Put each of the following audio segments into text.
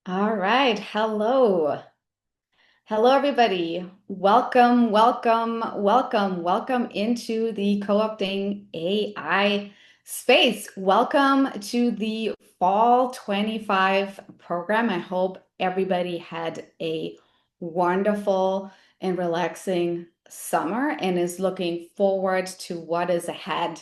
All right. Hello. Hello, everybody. Welcome into the co-opting AI space. Welcome to the Fall 25 program. I hope everybody had a wonderful and relaxing summer and is looking forward to what is ahead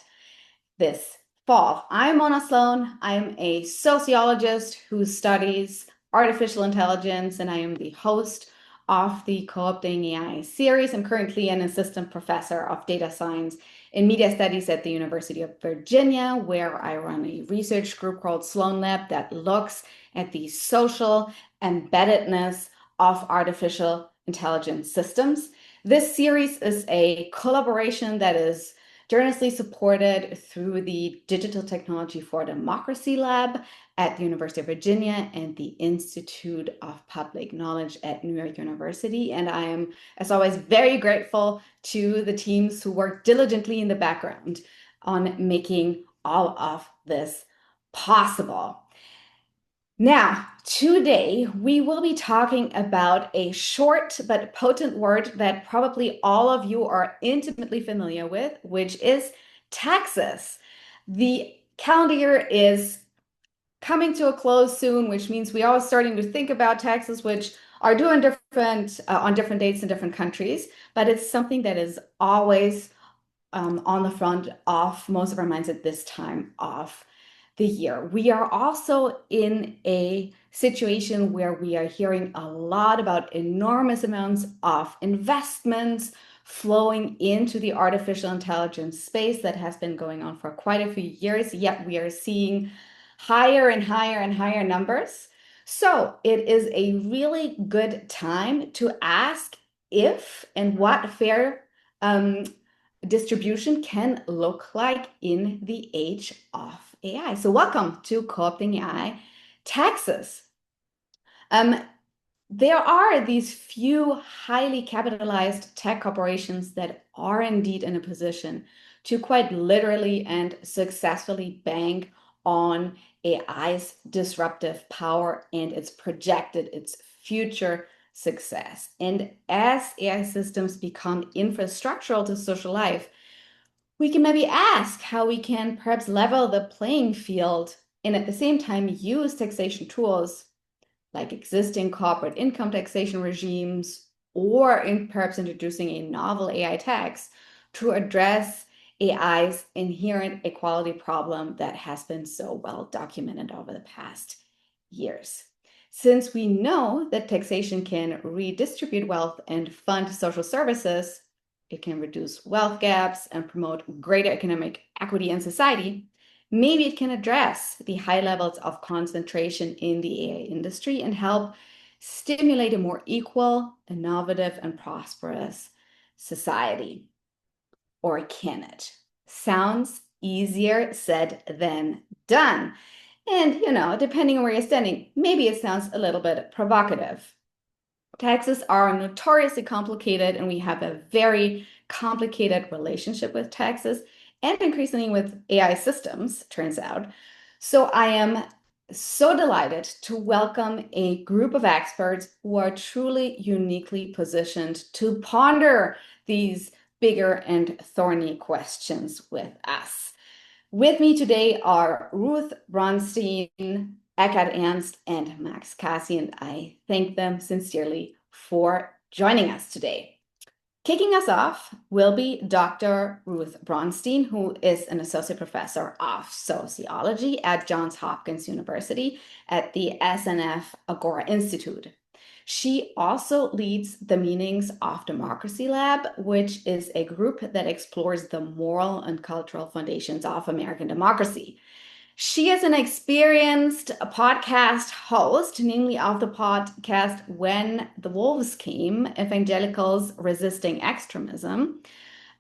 this fall. I'm Mona Sloane. I'm a sociologist who studies artificial intelligence, and I am the host of the Co-opting AI series. I'm currently an assistant professor of data science and media studies at the University of Virginia, where I run a research group called Sloane Lab that looks at the social embeddedness of artificial intelligence systems. This series is a collaboration that is generously supported through the Digital Technology for Democracy Lab at the University of Virginia and the Institute of Public Knowledge at New York University. And I am, as always, very grateful to the teams who work diligently in the background on making all of this possible. Now, today we will be talking about a short but potent word that probably all of you are intimately familiar with, which is taxes. The calendar year is coming to a close soon, which means we are starting to think about taxes, which are due on different dates in different countries, but it's something that is always on the front of most of our minds at this time of the year. We are also in a situation where we are hearing a lot about enormous amounts of investments flowing into the artificial intelligence space that has been going on for quite a few years, yet we are seeing higher and higher and higher numbers. So it is a really good time to ask if and what fair distribution can look like in the age of AI. So welcome to Co-opting AI Taxes. Um, there are these few highly capitalized tech corporations that are indeed in a position to quite literally and successfully bank on AI's disruptive power and its future success. And as AI systems become infrastructural to social life, we can maybe ask how we can perhaps level the playing field and at the same time use taxation tools like existing corporate income taxation regimes or perhaps introducing a novel AI tax to address AI's inherent equality problem that has been so well documented over the past years. Since we know that taxation can redistribute wealth and fund social services, it can reduce wealth gaps and promote greater economic equity in society, maybe it can address the high levels of concentration in the AI industry and help stimulate a more equal, innovative, and prosperous society. Or can it? Sounds easier said than done. And, depending on where you're standing, maybe it sounds a little bit provocative. Taxes are notoriously complicated, and we have a very complicated relationship with taxes and increasingly with AI systems, turns out. So I am so delighted to welcome a group of experts who are truly uniquely positioned to ponder these bigger and thorny questions with us. With me today are Ruth Braunstein, Eckhard Ernst, and Max Cassi, and I thank them sincerely for joining us today. Kicking us off will be Dr. Ruth Braunstein, who is an associate professor of sociology at Johns Hopkins University at the SNF Agora Institute. She also leads the Meanings of Democracy Lab, which is a group that explores the moral and cultural foundations of American democracy. She is an experienced podcast host, namely of the podcast When the Wolves Came, Evangelicals Resisting Extremism,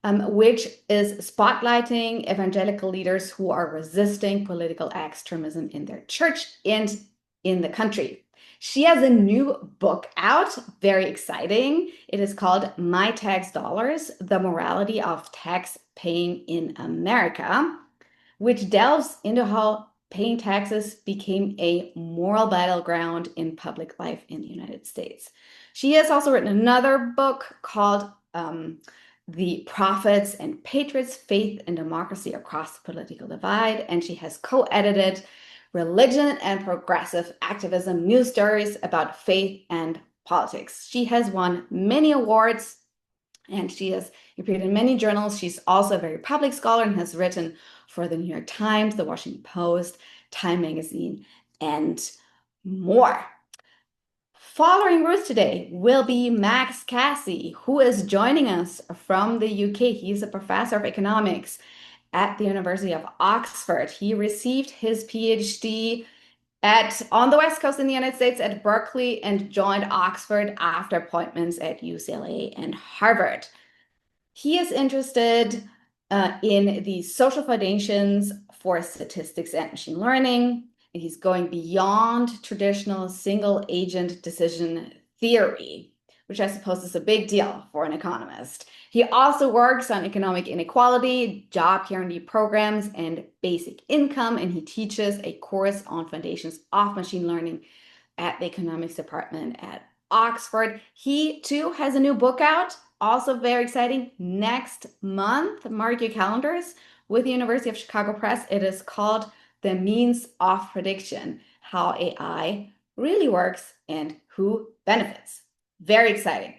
which is spotlighting evangelical leaders who are resisting political extremism in their church and in the country. She has a new book out, very exciting. It is called My Tax Dollars, The Morality of Tax Paying in America, which delves into how paying taxes became a moral battleground in public life in the United States. She has also written another book called The Prophets and Patriots, Faith and Democracy Across the Political Divide, and she has co-edited Religion and Progressive Activism, News Stories about Faith and Politics. She has won many awards and she has appeared in many journals. She's also a very public scholar and has written for the New York Times, the Washington Post, Time Magazine, and more. Following Ruth today will be Max Cassie, who is joining us from the UK. He's a professor of economics at the University of Oxford. He received his PhD on the West Coast in the United States at Berkeley and joined Oxford after appointments at UCLA and Harvard. He is interested in the social foundations for statistics and machine learning. And he's going beyond traditional single agent decision theory, which I suppose is a big deal for an economist. He also works on economic inequality, job guarantee programs, and basic income, and he teaches a course on foundations of machine learning at the economics department at Oxford. He too has a new book out, also very exciting, next month. Mark your calendars with the University of Chicago Press. It is called The Means of Prediction: How AI Really Works and Who Benefits. Very exciting.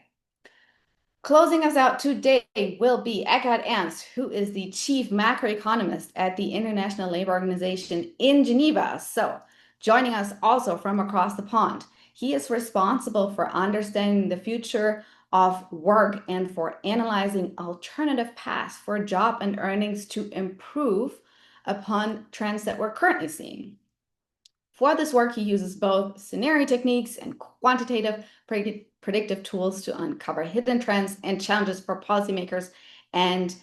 Closing us out today will be Eckhard Ernst, who is the chief macroeconomist at the International Labor Organization in Geneva. So, joining us also from across the pond, he is responsible for understanding the future of work and for analyzing alternative paths for job and earnings to improve upon trends that we're currently seeing. For this work, he uses both scenario techniques and quantitative predictive tools to uncover hidden trends and challenges for policymakers and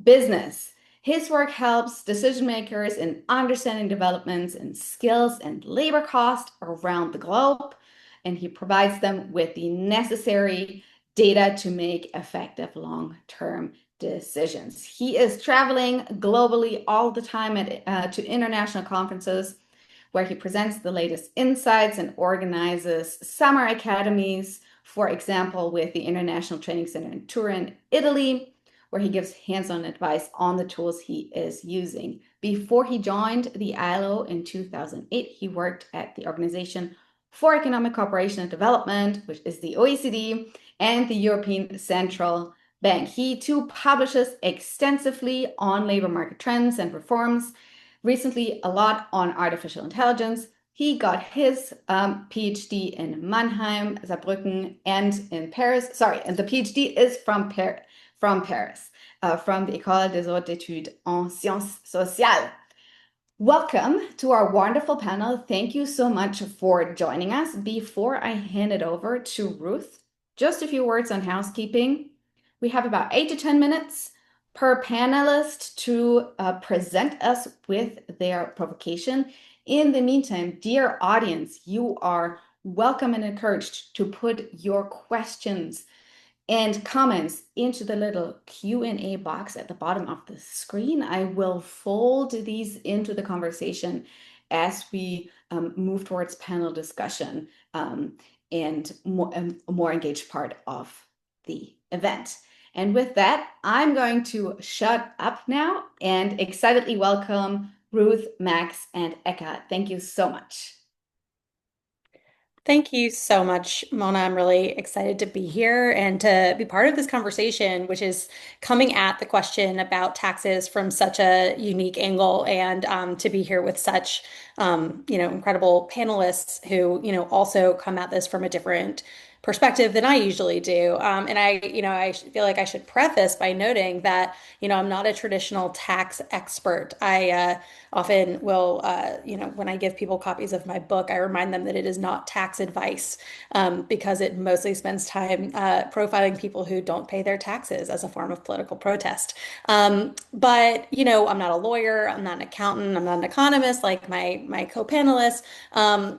business. His work helps decision makers in understanding developments in skills and labor cost around the globe, and he provides them with the necessary data to make effective long-term decisions. He is traveling globally all the time to international conferences where he presents the latest insights and organizes summer academies, for example, with the International Training Center in Turin, Italy, where he gives hands-on advice on the tools he is using. Before he joined the ILO in 2008, he worked at the Organization for Economic Cooperation and Development, which is the OECD, and the European Central Bank. He too publishes extensively on labor market trends and reforms, recently a lot on artificial intelligence. He got his PhD in Mannheim, Saarbrücken, and in Paris. Sorry, and the PhD is from Paris, from the École des Hautes Études en Sciences Sociales. Welcome to our wonderful panel. Thank you so much for joining us. Before I hand it over to Ruth, just a few words on housekeeping. We have about 8 to 10 minutes per panelist to present us with their provocation. In the meantime, dear audience, you are welcome and encouraged to put your questions and comments into the little Q&A box at the bottom of the screen. I will fold these into the conversation as we move towards panel discussion and a more engaged part of the event. And with that, I'm going to shut up now and excitedly welcome Ruth, Max, and Eka. Thank you so much. Thank you so much, Mona. I'm really excited to be here and to be part of this conversation, which is coming at the question about taxes from such a unique angle, and to be here with such, incredible panelists who, also come at this from a different perspective than I usually do. And I feel like I should preface by noting that, I'm not a traditional tax expert. I often will, when I give people copies of my book, I remind them that it is not tax advice, because it mostly spends time profiling people who don't pay their taxes as a form of political protest. But, I'm not a lawyer, I'm not an accountant, I'm not an economist like my co-panelists,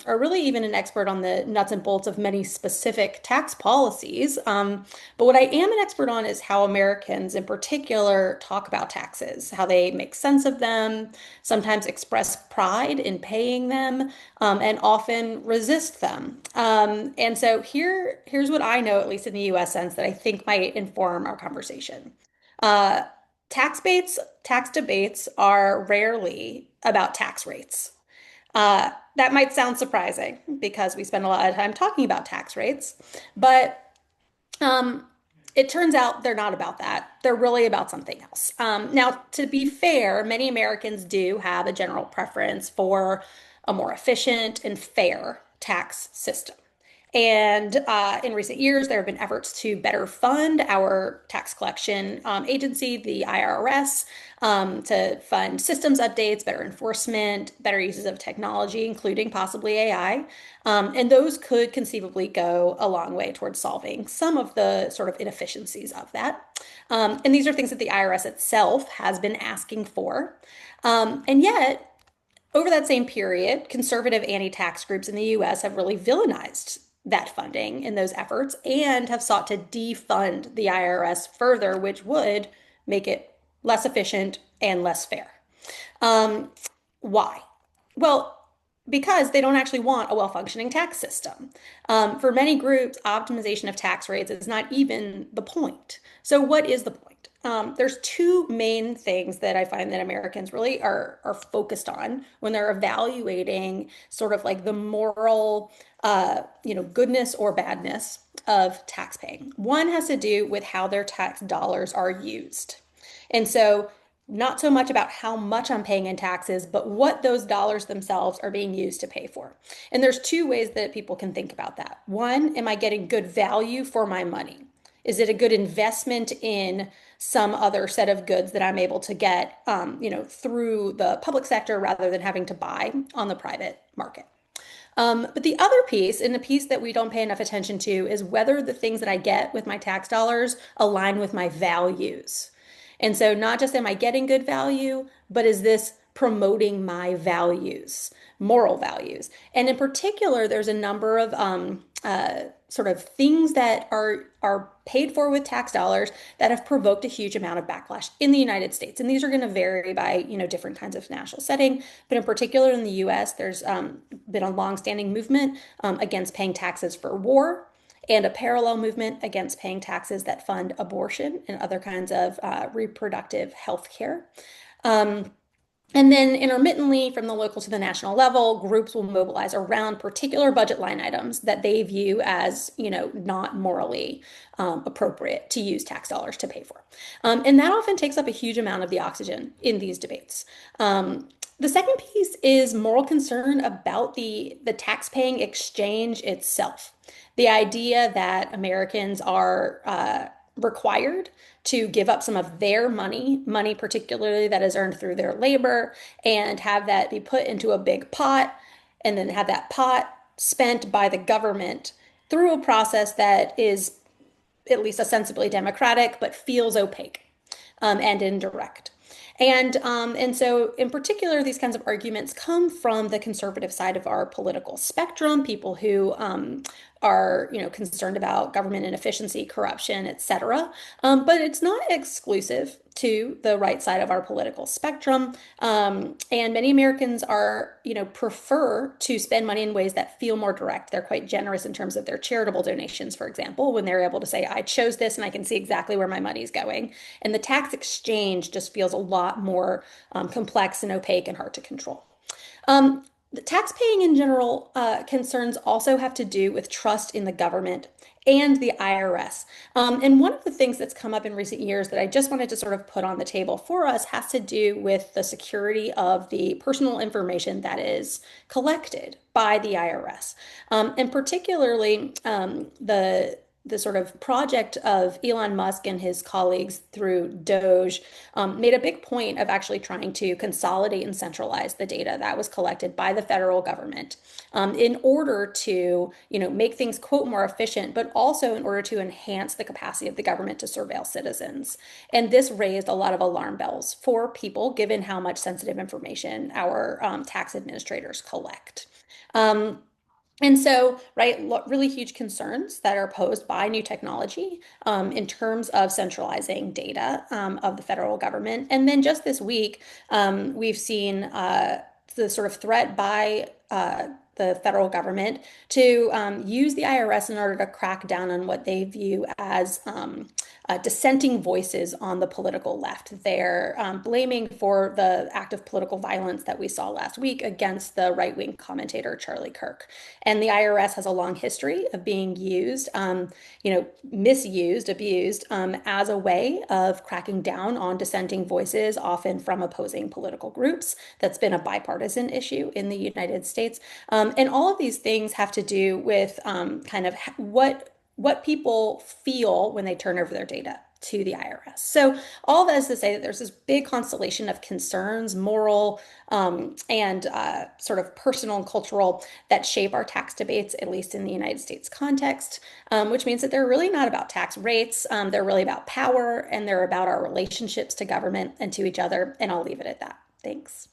or really even an expert on the nuts and bolts of many specific specific tax policies. But what I am an expert on is how Americans in particular talk about taxes, how they make sense of them, sometimes express pride in paying them, and often resist them. And so here's what I know, at least in the US sense, that I think might inform our conversation. Uh, tax debates are rarely about tax rates. That might sound surprising because we spend a lot of time talking about tax rates, but um, it turns out they're not about that. They're really about something else. Now, to be fair, many Americans do have a general preference for a more efficient and fair tax system. And in recent years, there have been efforts to better fund our tax collection agency, the IRS, to fund systems updates, better enforcement, better uses of technology, including possibly AI. And those could conceivably go a long way towards solving some of the sort of inefficiencies of that. And these are things that the IRS itself has been asking for. And yet, over that same period, conservative anti-tax groups in the US have really villainized that funding in those efforts and have sought to defund the IRS further, which would make it less efficient and less fair. Um, why? Well, because they don't actually want a well-functioning tax system. For many groups, optimization of tax rates is not even the point. So, what is the point? There's two main things that I find that Americans really are focused on when they're evaluating sort of like the moral, goodness or badness of tax paying. One has to do with how their tax dollars are used. And so not so much about how much I'm paying in taxes, but what those dollars themselves are being used to pay for. And there's two ways that people can think about that. One, am I getting good value for my money? Is it a good investment in some other set of goods that I'm able to get, through the public sector rather than having to buy on the private market? But the other piece, and the piece that we don't pay enough attention to, is whether the things that I get with my tax dollars align with my values. And so, not just am I getting good value, but is this promoting my values, moral values? And in particular, there's a number of sort of things that are paid for with tax dollars that have provoked a huge amount of backlash in the United States. And these are going to vary by, different kinds of national setting. But in particular, in the U.S., there's been a longstanding movement against paying taxes for war, and a parallel movement against paying taxes that fund abortion and other kinds of reproductive health care. Um, and then intermittently, from the local to the national level, groups will mobilize around particular budget line items that they view as, not morally appropriate to use tax dollars to pay for. And that often takes up a huge amount of the oxygen in these debates. The second piece is moral concern about the tax-paying exchange itself. The idea that Americans are required to give up some of their money particularly that is earned through their labor, and have that be put into a big pot, and then have that pot spent by the government through a process that is at least ostensibly democratic, but feels opaque and indirect. And so, in particular, these kinds of arguments come from the conservative side of our political spectrum, people who are, concerned about government inefficiency, corruption, etc. But it's not exclusive to the right side of our political spectrum. And many Americans are, prefer to spend money in ways that feel more direct. They're quite generous in terms of their charitable donations, for example, when they're able to say, I chose this and I can see exactly where my money's going. And the tax exchange just feels a lot more complex and opaque and hard to control. The tax paying in general concerns also have to do with trust in the government and the IRS. And one of the things that's come up in recent years that I just wanted to sort of put on the table for us has to do with the security of the personal information that is collected by the IRS. And particularly the sort of project of Elon Musk and his colleagues through Doge made a big point of actually trying to consolidate and centralize the data that was collected by the federal government in order to, make things, quote, more efficient, but also in order to enhance the capacity of the government to surveil citizens. And this raised a lot of alarm bells for people, given how much sensitive information our tax administrators collect. Um, And so, right, really huge concerns that are posed by new technology in terms of centralizing data of the federal government. And then just this week, we've seen the sort of threat by the federal government to use the IRS in order to crack down on what they view as dissenting voices on the political left. They're blaming for the act of political violence that we saw last week against the right-wing commentator Charlie Kirk. And the IRS has a long history of being used, misused, abused as a way of cracking down on dissenting voices, often from opposing political groups. That's been a bipartisan issue in the United States. And all of these things have to do with kind of what people feel when they turn over their data to the IRS. So all that is to say that there's this big constellation of concerns, moral and sort of personal and cultural, that shape our tax debates, at least in the United States context, which means that they're really not about tax rates. They're really about power, and they're about our relationships to government and to each other. And I'll leave it at that. Thanks.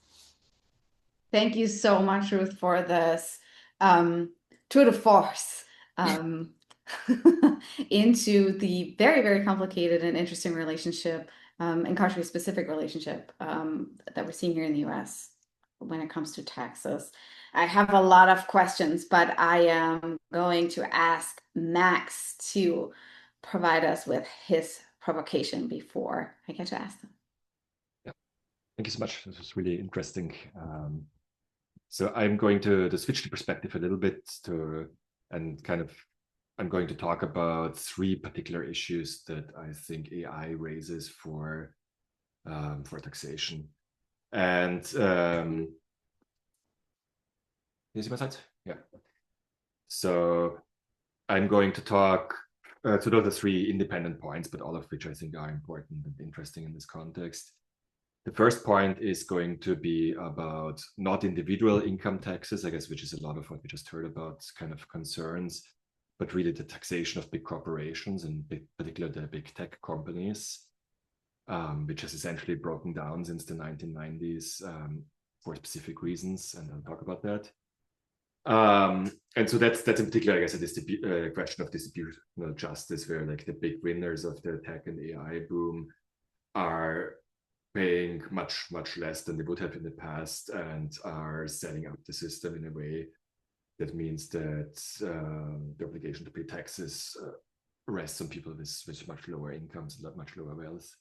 Thank you so much, Ruth, for this tour de force um, into the very, very complicated and interesting relationship and country-specific relationship that we're seeing here in the US when it comes to taxes. I have a lot of questions, but I am going to ask Max to provide us with his provocation before I get to ask them. Yeah, thank you so much. This was really interesting. So I'm going to switch the perspective a little bit and kind of I'm going to talk about three particular issues that I think AI raises for taxation. And can you see my slides? Yeah. So I'm going to talk. So those are three independent points, but all of which I think are important and interesting in this context. The first point is going to be about not individual income taxes, I guess, which is a lot of what we just heard about, kind of concerns, but really the taxation of big corporations and particularly the big tech companies, which has essentially broken down since the 1990s for specific reasons, and I'll talk about that. And so that's in particular, I guess, a question of distributional justice, where like the big winners of the tech and AI boom are paying much less than they would have in the past and are setting up the system in a way that means that the obligation to pay taxes rests on people with much lower incomes and much lower wealth.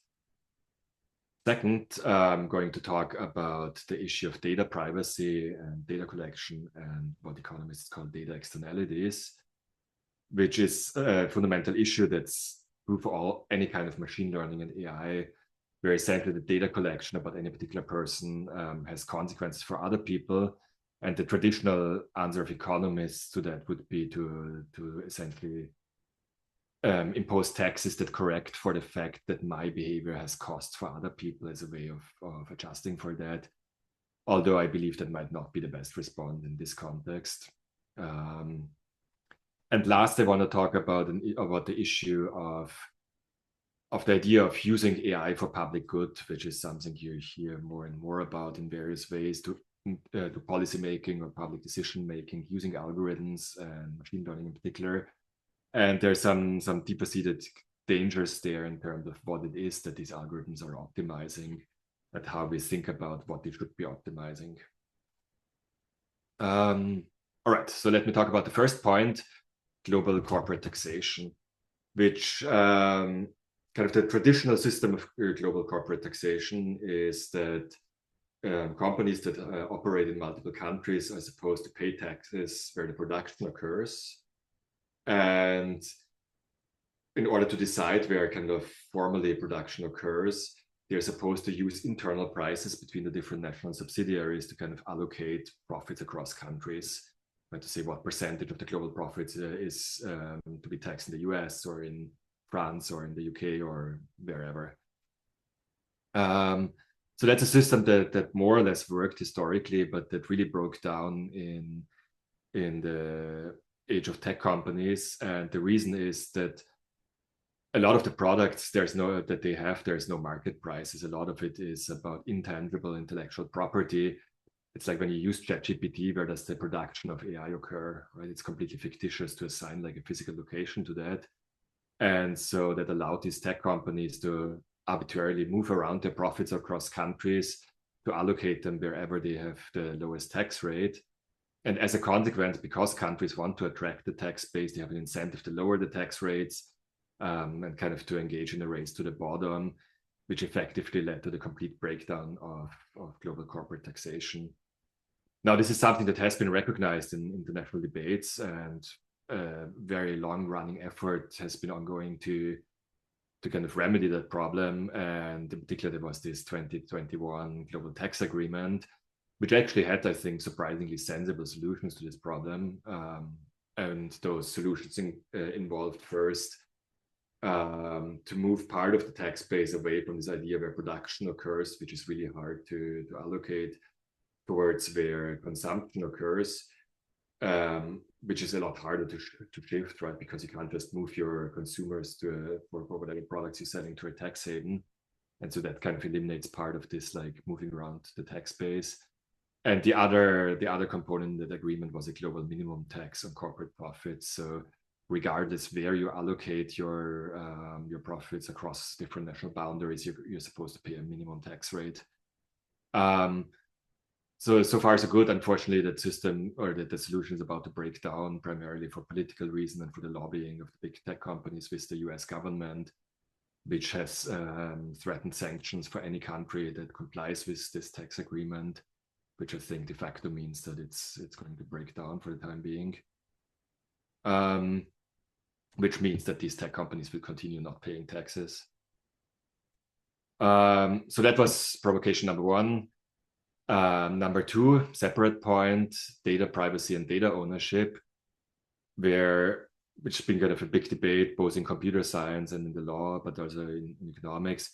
Second, I'm going to talk about the issue of data privacy and data collection and what economists call data externalities, which is a fundamental issue that's true for any kind of machine learning and AI, where essentially the data collection about any particular person has consequences for other people. And the traditional answer of economists to that would be to essentially impose taxes that correct for the fact that my behavior has costs for other people as a way of adjusting for that. Although I believe that might not be the best response in this context. And last, I want to talk about the issue of the idea of using AI for public good, which is something you hear more and more about in various ways to policy making or public decision making, using algorithms and machine learning in particular. And there's some deeper seated dangers there in terms of what it is that these algorithms are optimizing and how we think about what they should be optimizing. All right, so let me talk about the first point, global corporate taxation, which kind of the traditional system of global corporate taxation is that companies that operate in multiple countries are supposed to pay taxes where the production occurs. And in order to decide where kind of formally production occurs, they're supposed to use internal prices between the different national subsidiaries to kind of allocate profits across countries, and to say what percentage of the global profits is to be taxed in the US or in France or in the UK or wherever. So that's a system that more or less worked historically, but that really broke down in the age of tech companies. And the reason is that a lot of the products there's no market prices. A lot of it is about intangible intellectual property, it's like when you use ChatGPT, where does the production of AI occur, right? It's completely fictitious to assign like a physical location to that. And so that allowed these tech companies to arbitrarily move around their profits across countries to allocate them wherever they have the lowest tax rate. And as a consequence, because countries want to attract the tax base, they have an incentive to lower the tax rates and kind of to engage in a race to the bottom, which effectively led to the complete breakdown of global corporate taxation. Now, this is something that has been recognized in international debates, and a very long-running effort has been ongoing to kind of remedy that problem. And in particular, there was this 2021 Global Tax Agreement, which actually had, I think, surprisingly sensible solutions to this problem. And those solutions involved first to move part of the tax base away from this idea where production occurs, which is really hard to allocate, towards where consumption occurs, which is a lot harder to shift, right? Because you can't just move your consumers for whatever products you're selling to a tax haven. And so that kind of eliminates part of this, like moving around the tax base. And the other component in that agreement was a global minimum tax on corporate profits. So regardless where you allocate your profits across different national boundaries, you're supposed to pay a minimum tax rate. So far so good. Unfortunately, that system or the solution is about to break down, primarily for political reason and for the lobbying of the big tech companies with the US government, which has threatened sanctions for any country that complies with this tax agreement, which I think de facto means that it's going to break down for the time being. Which means that these tech companies will continue not paying taxes. So that was provocation number one. Number two, separate point, data privacy and data ownership, which has been kind of a big debate both in computer science and in the law, but also in economics.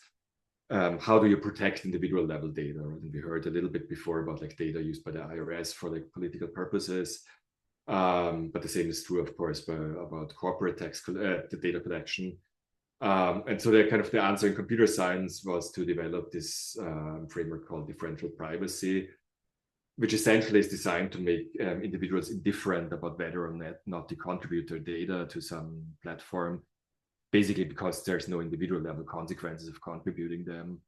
How do you protect individual level data? Right? And we heard a little bit before about like data used by the IRS for like political purposes. But the same is true, of course, about corporate the data collection. And so the answer in computer science was to develop this framework called differential privacy, which essentially is designed to make individuals indifferent about whether or not they contribute their data to some platform, basically because there's no individual level consequences of contributing them.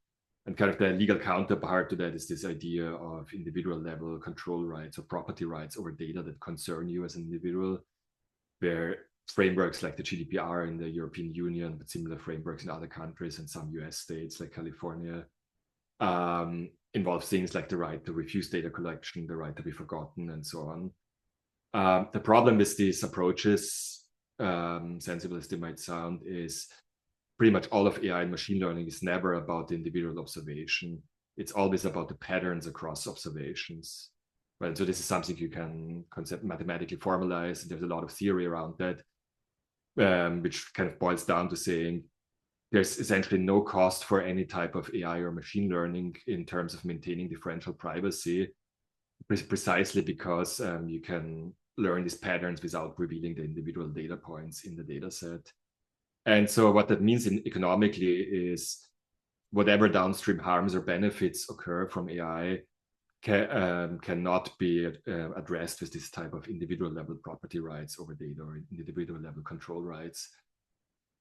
And kind of the legal counterpart to that is this idea of individual level control rights or property rights over data that concern you as an individual, where frameworks like the GDPR in the European Union, but similar frameworks in other countries and some US states like California, involve things like the right to refuse data collection, the right to be forgotten, and so on. The problem with these approaches, sensible as they might sound, is pretty much all of AI and machine learning is never about the individual observation. It's always about the patterns across observations. Right? So this is something you can mathematically formalize. There's a lot of theory around that, which kind of boils down to saying there's essentially no cost for any type of AI or machine learning in terms of maintaining differential privacy, precisely because you can learn these patterns without revealing the individual data points in the data set. And so what that means economically is whatever downstream harms or benefits occur from AI cannot be addressed with this type of individual level property rights over data or individual level control rights.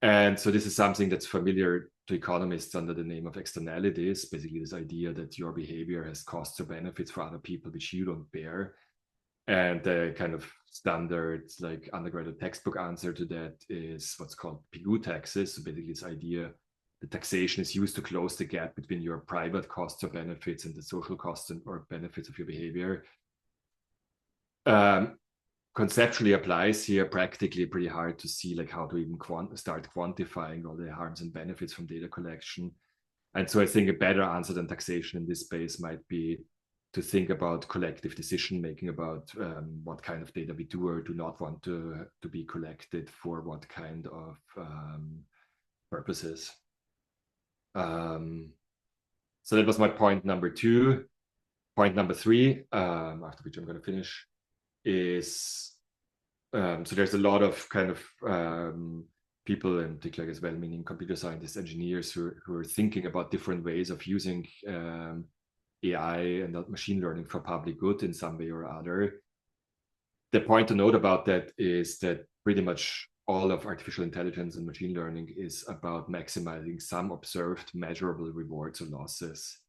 And so this is something that's familiar to economists under the name of externalities, basically this idea that your behavior has costs or benefits for other people which you don't bear. And the kind of standard, like undergraduate textbook answer to that is what's called PIGU taxes. So basically this idea that taxation is used to close the gap between your private costs or benefits and the social costs or benefits of your behavior. Conceptually applies here, practically pretty hard to see like how to even start quantifying all the harms and benefits from data collection. And so I think a better answer than taxation in this space might be to think about collective decision making about what kind of data we do or do not want to be collected for what kind of purposes. So that was my point number two. Point number three, after which I'm going to finish, is so there's a lot of kind of people, in particular as well, meaning computer scientists, engineers who are thinking about different ways of using AI and machine learning for public good in some way or other. The point to note about that is that pretty much all of artificial intelligence and machine learning is about maximizing some observed measurable rewards or losses,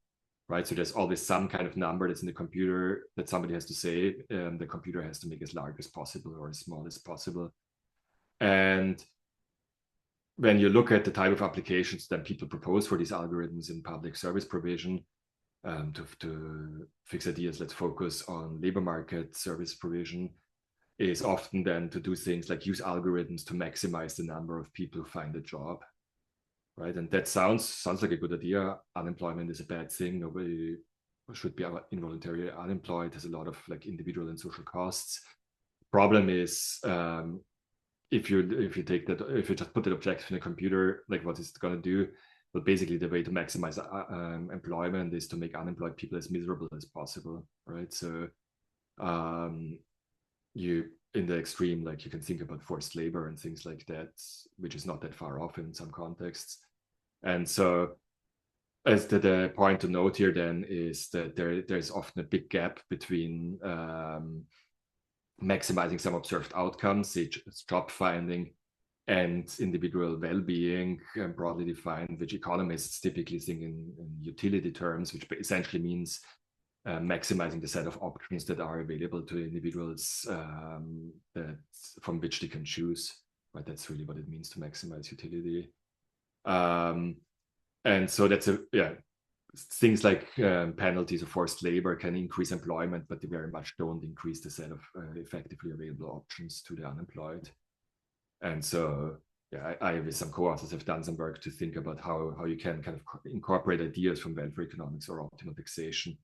right? So there's always some kind of number that's in the computer that somebody has to say, and the computer has to make as large as possible or as small as possible. And when you look at the type of applications that people propose for these algorithms in public service provision, to fix ideas, let's focus on labor market service provision, is often then to do things like use algorithms to maximize the number of people who find a job, right? And that sounds like a good idea. Unemployment is a bad thing. Nobody should be involuntarily unemployed. There's a lot of like individual and social costs. Problem is, if you just put that objective in a computer, like what is it going to do? Well, basically the way to maximize employment is to make unemployed people as miserable as possible, right? So you, in the extreme, like you can think about forced labor and things like that, which is not that far off in some contexts. And so as the point to note here then is that there's often a big gap between maximizing some observed outcomes, such as job finding, and individual well-being, broadly defined, which economists typically think in utility terms, which essentially means maximizing the set of options that are available to individuals from which they can choose. Right, that's really what it means to maximize utility. And so that's things like penalties of forced labor can increase employment, but they very much don't increase the set of effectively available options to the unemployed. And so, yeah, I with some co-authors have done some work to think about how you can kind of incorporate ideas from welfare economics or optimal taxation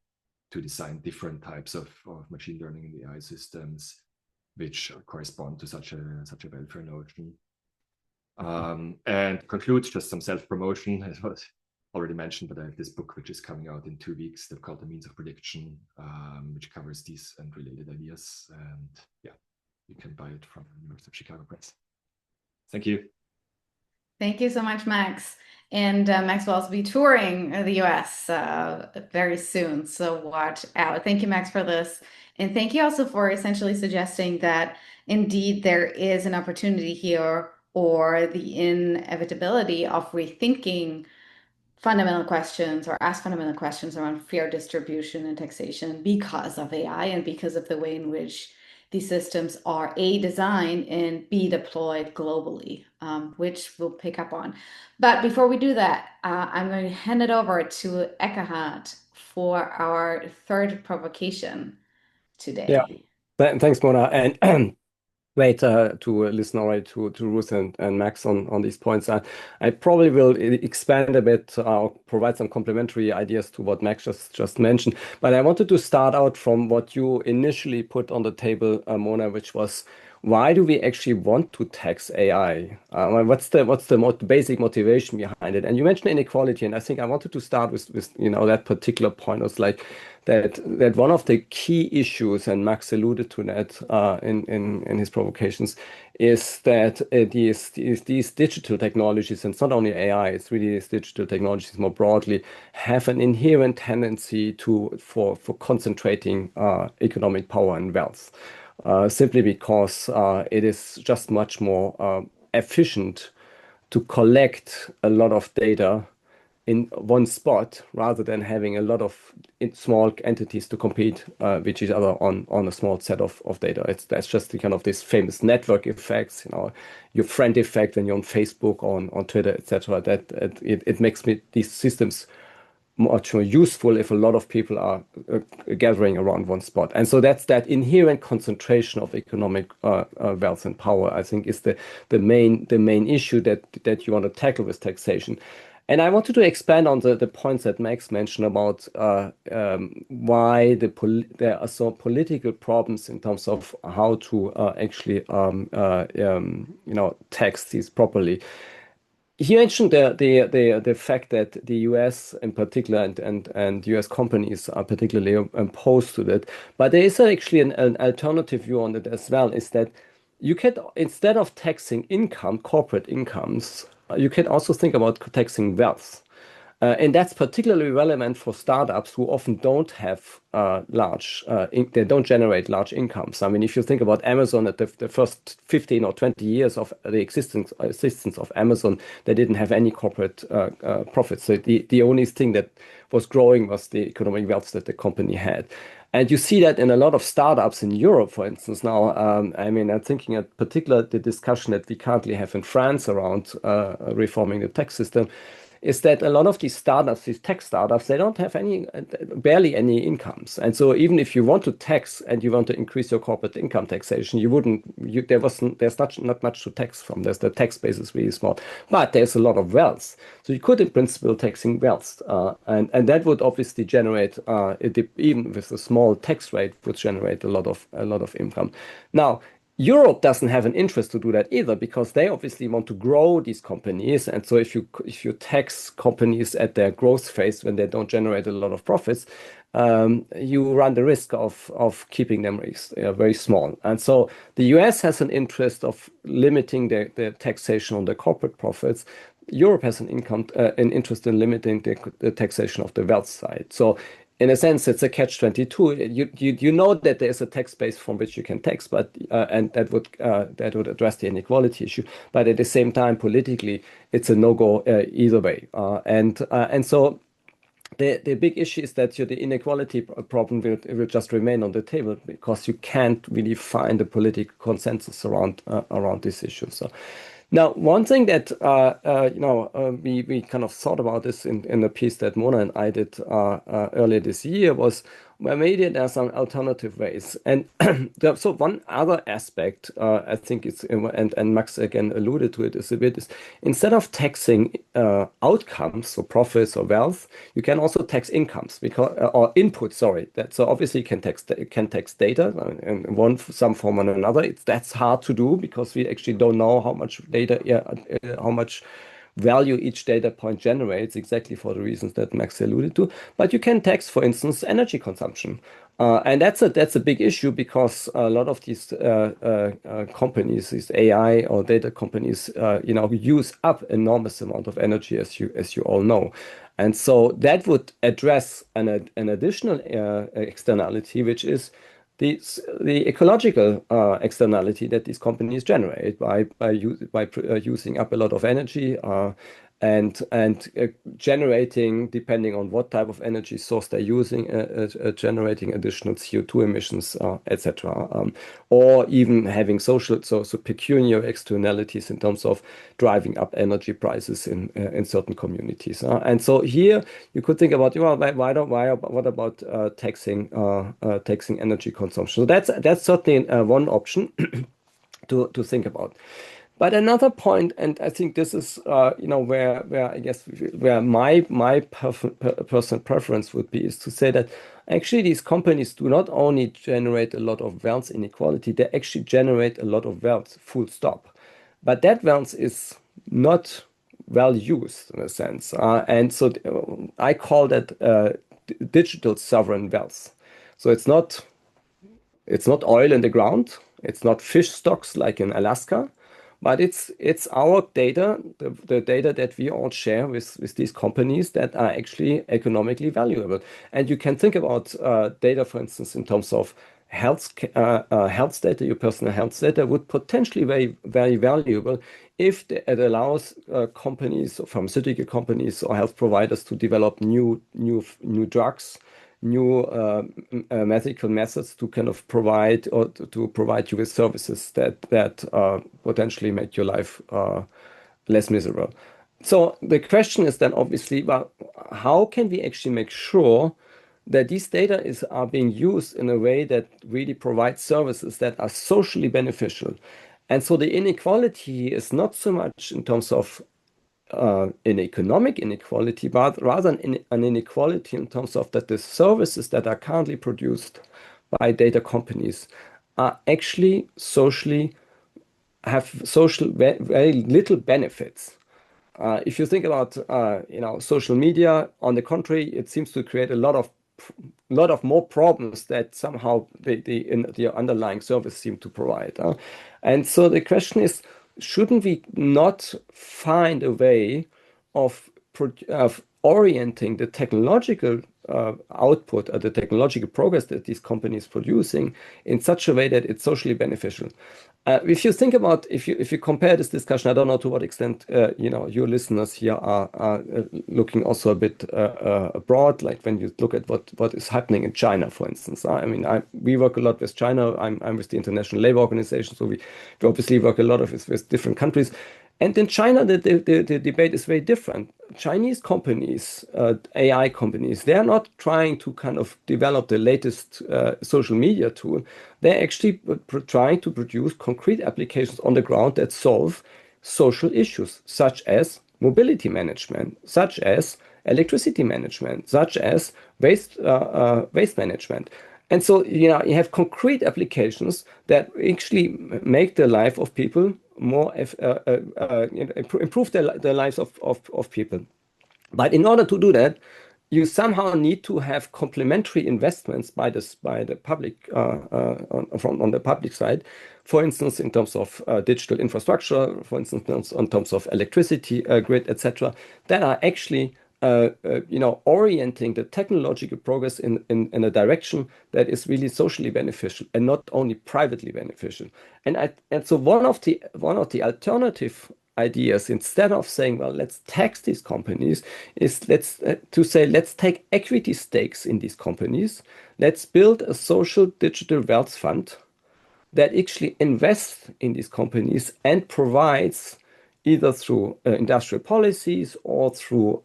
to design different types of machine learning and AI systems, which correspond to such a welfare notion. And concludes just some self-promotion, as was already mentioned, but I have this book which is coming out in 2 weeks that's called The Means of Prediction, which covers these and related ideas. And yeah, you can buy it from the University of Chicago Press. Thank you. Thank you so much, Max. And Max will also be touring the US very soon, so watch out. Thank you, Max, for this. And thank you also for essentially suggesting that indeed there is an opportunity here or the inevitability of rethinking fundamental questions or ask fundamental questions around fair distribution and taxation because of AI and because of the way in which these systems are A, designed and B, deployed globally, which we'll pick up on. But before we do that, I'm going to hand it over to Eckhard for our third provocation today. Yeah, thanks, Mona. And great to listen already to Ruth and Max on these points. I probably will expand a bit, provide some complementary ideas to what Max just mentioned. But I wanted to start out from what you initially put on the table, Mona, which was, why do we actually want to tax AI? What's the basic motivation behind it? And you mentioned inequality, and I think I wanted to start with that particular point. It's like that one of the key issues, and Max alluded to that in his provocations, is that these digital technologies, and it's not only AI, it's really these digital technologies more broadly, have an inherent tendency for concentrating economic power and wealth. Simply because it is just much more efficient to collect a lot of data in one spot rather than having a lot of small entities to compete with each other on a small set of data. That's just the kind of this famous network effects, your friend effect when you're on Facebook, on Twitter, etc. That it makes these systems much more useful if a lot of people are gathering around one spot. And so that's that inherent concentration of economic wealth and power, I think, is the main issue that you want to tackle with taxation. And I wanted to expand on the points that Max mentioned about why there are so political problems in terms of how to actually tax these properly. He mentioned the fact that the US in particular and US companies are particularly opposed to that. But there is actually an alternative view on it as well, is that you can, instead of taxing corporate incomes, you can also think about taxing wealth. And that's particularly relevant for startups who often don't have they don't generate large incomes. I mean, if you think about Amazon at the first 15 or 20 years of the existence of Amazon, they didn't have any corporate profits. So the only thing that was growing was the economic wealth that the company had. And you see that in a lot of startups in Europe, for instance. Now, I mean, I'm thinking in particular the discussion that we currently have in France around reforming the tax system, is that a lot of these startups, these tech startups, they don't have barely any incomes. And so even if you want to tax and you want to increase your corporate income taxation, there's not much to tax from. The tax base is really small, but there's a lot of wealth. So you could in principle taxing wealth. And that would obviously generate, even with a small tax rate, would generate a lot of income. Now, Europe doesn't have an interest to do that either, because they obviously want to grow these companies. And so if you tax companies at their growth phase when they don't generate a lot of profits, you run the risk of keeping them very small. And so the US has an interest of limiting the taxation on the corporate profits. Europe has an interest in limiting the taxation of the wealth side. So in a sense, it's a catch-22. You know that there's a tax base from which you can tax, but and that would address the inequality issue. But at the same time, politically, it's a no-go either way. And so the big issue is that the inequality problem will just remain on the table, because you can't really find a political consensus around this issue. So. Now, one thing that we kind of thought about this in the piece that Mona and I did earlier this year was, well, maybe there are some alternative ways. And so one other aspect, I think it's, and Max again alluded to it, is instead of taxing outcomes, so profits or wealth, you can also tax incomes or input. Sorry, so obviously you can tax data in some form or another. That's hard to do because we actually don't know how much data, how much value each data point generates, exactly for the reasons that Max alluded to. But you can tax, for instance, energy consumption. And that's a big issue, because a lot of these companies, these AI or data companies, use up enormous amount of energy, as you all know. And so that would address an additional externality, which is the ecological externality that these companies generate by using up a lot of energy and generating, depending on what type of energy source they're using, generating additional CO2 emissions, etc. Or even having social, so pecuniary externalities in terms of driving up energy prices in certain communities. And so here you could think about, what about taxing energy consumption? So that's certainly one option to think about. But another point, and I think this is, where I guess where my personal preference would be, is to say that actually these companies do not only generate a lot of wealth inequality, they actually generate a lot of wealth, full stop. But that wealth is not well used in a sense. And so I call that digital sovereign wealth. So it's not oil in the ground, it's not fish stocks like in Alaska, but it's our data, the data that we all share with these companies that are actually economically valuable. And you can think about data, for instance, in terms of health data. Your personal health data would potentially be very valuable if it allows companies, pharmaceutical companies or health providers, to develop new drugs, new medical methods to kind of provide you with services that potentially make your life less miserable. So the question is then obviously, well, how can we actually make sure that these data are being used in a way that really provides services that are socially beneficial? And so the inequality is not so much in terms of an economic inequality, but rather an inequality in terms of that the services that are currently produced by data companies are actually have very little benefits. If you think about social media, on the contrary, it seems to create a lot of more problems that somehow the underlying service seem to provide. And so the question is, shouldn't we not find a way of orienting the technological output or the technological progress that these companies producing in such a way that it's socially beneficial. If you think about, if you compare this discussion, I don't know to what extent your listeners here are looking also a bit abroad, like when you look at what is happening in China, for instance. I mean, we work a lot with China. I'm with the International Labour Organization, so we obviously work a lot with different countries. And in China, the debate is very different. Chinese companies, AI companies, they're not trying to kind of develop the latest social media tool. They're actually trying to produce concrete applications on the ground that solve social issues, such as mobility management, such as electricity management, such as waste management. And so, you have concrete applications that actually make the life of people more, improve the lives of people. But in order to do that, you somehow need to have complementary investments by the public on the public side, for instance, in terms of digital infrastructure, for instance, in terms of electricity grid, etc., that are actually orienting the technological progress in a direction that is really socially beneficial and not only privately beneficial. And so one of the alternative ideas, instead of saying, well, let's tax these companies, is let's take equity stakes in these companies. Let's build a social digital wealth fund that actually invests in these companies and provides, either through industrial policies or through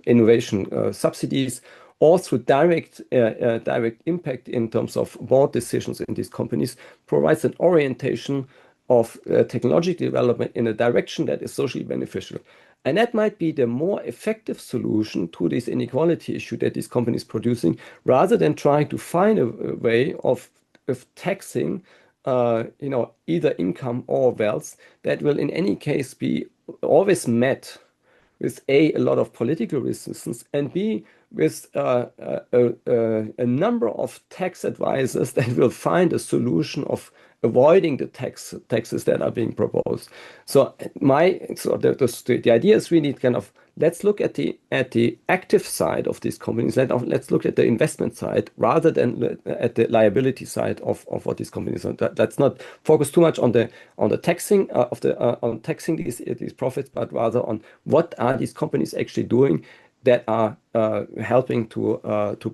innovation subsidies, or through direct impact in terms of board decisions in these companies, provides an orientation of technological development in a direction that is socially beneficial. And that might be the more effective solution to this inequality issue that these companies producing, rather than trying to find a way of taxing either income or wealth that will in any case be always met with a lot of political resistance, and B, with a number of tax advisors that will find a solution of avoiding the taxes that are being proposed. So the idea is really kind of, let's look at the active side of these companies. Let's look at the investment side rather than at the liability side of what these companies are. Let's not focus too much on the taxing on taxing these profits, but rather on what are these companies actually doing that are helping to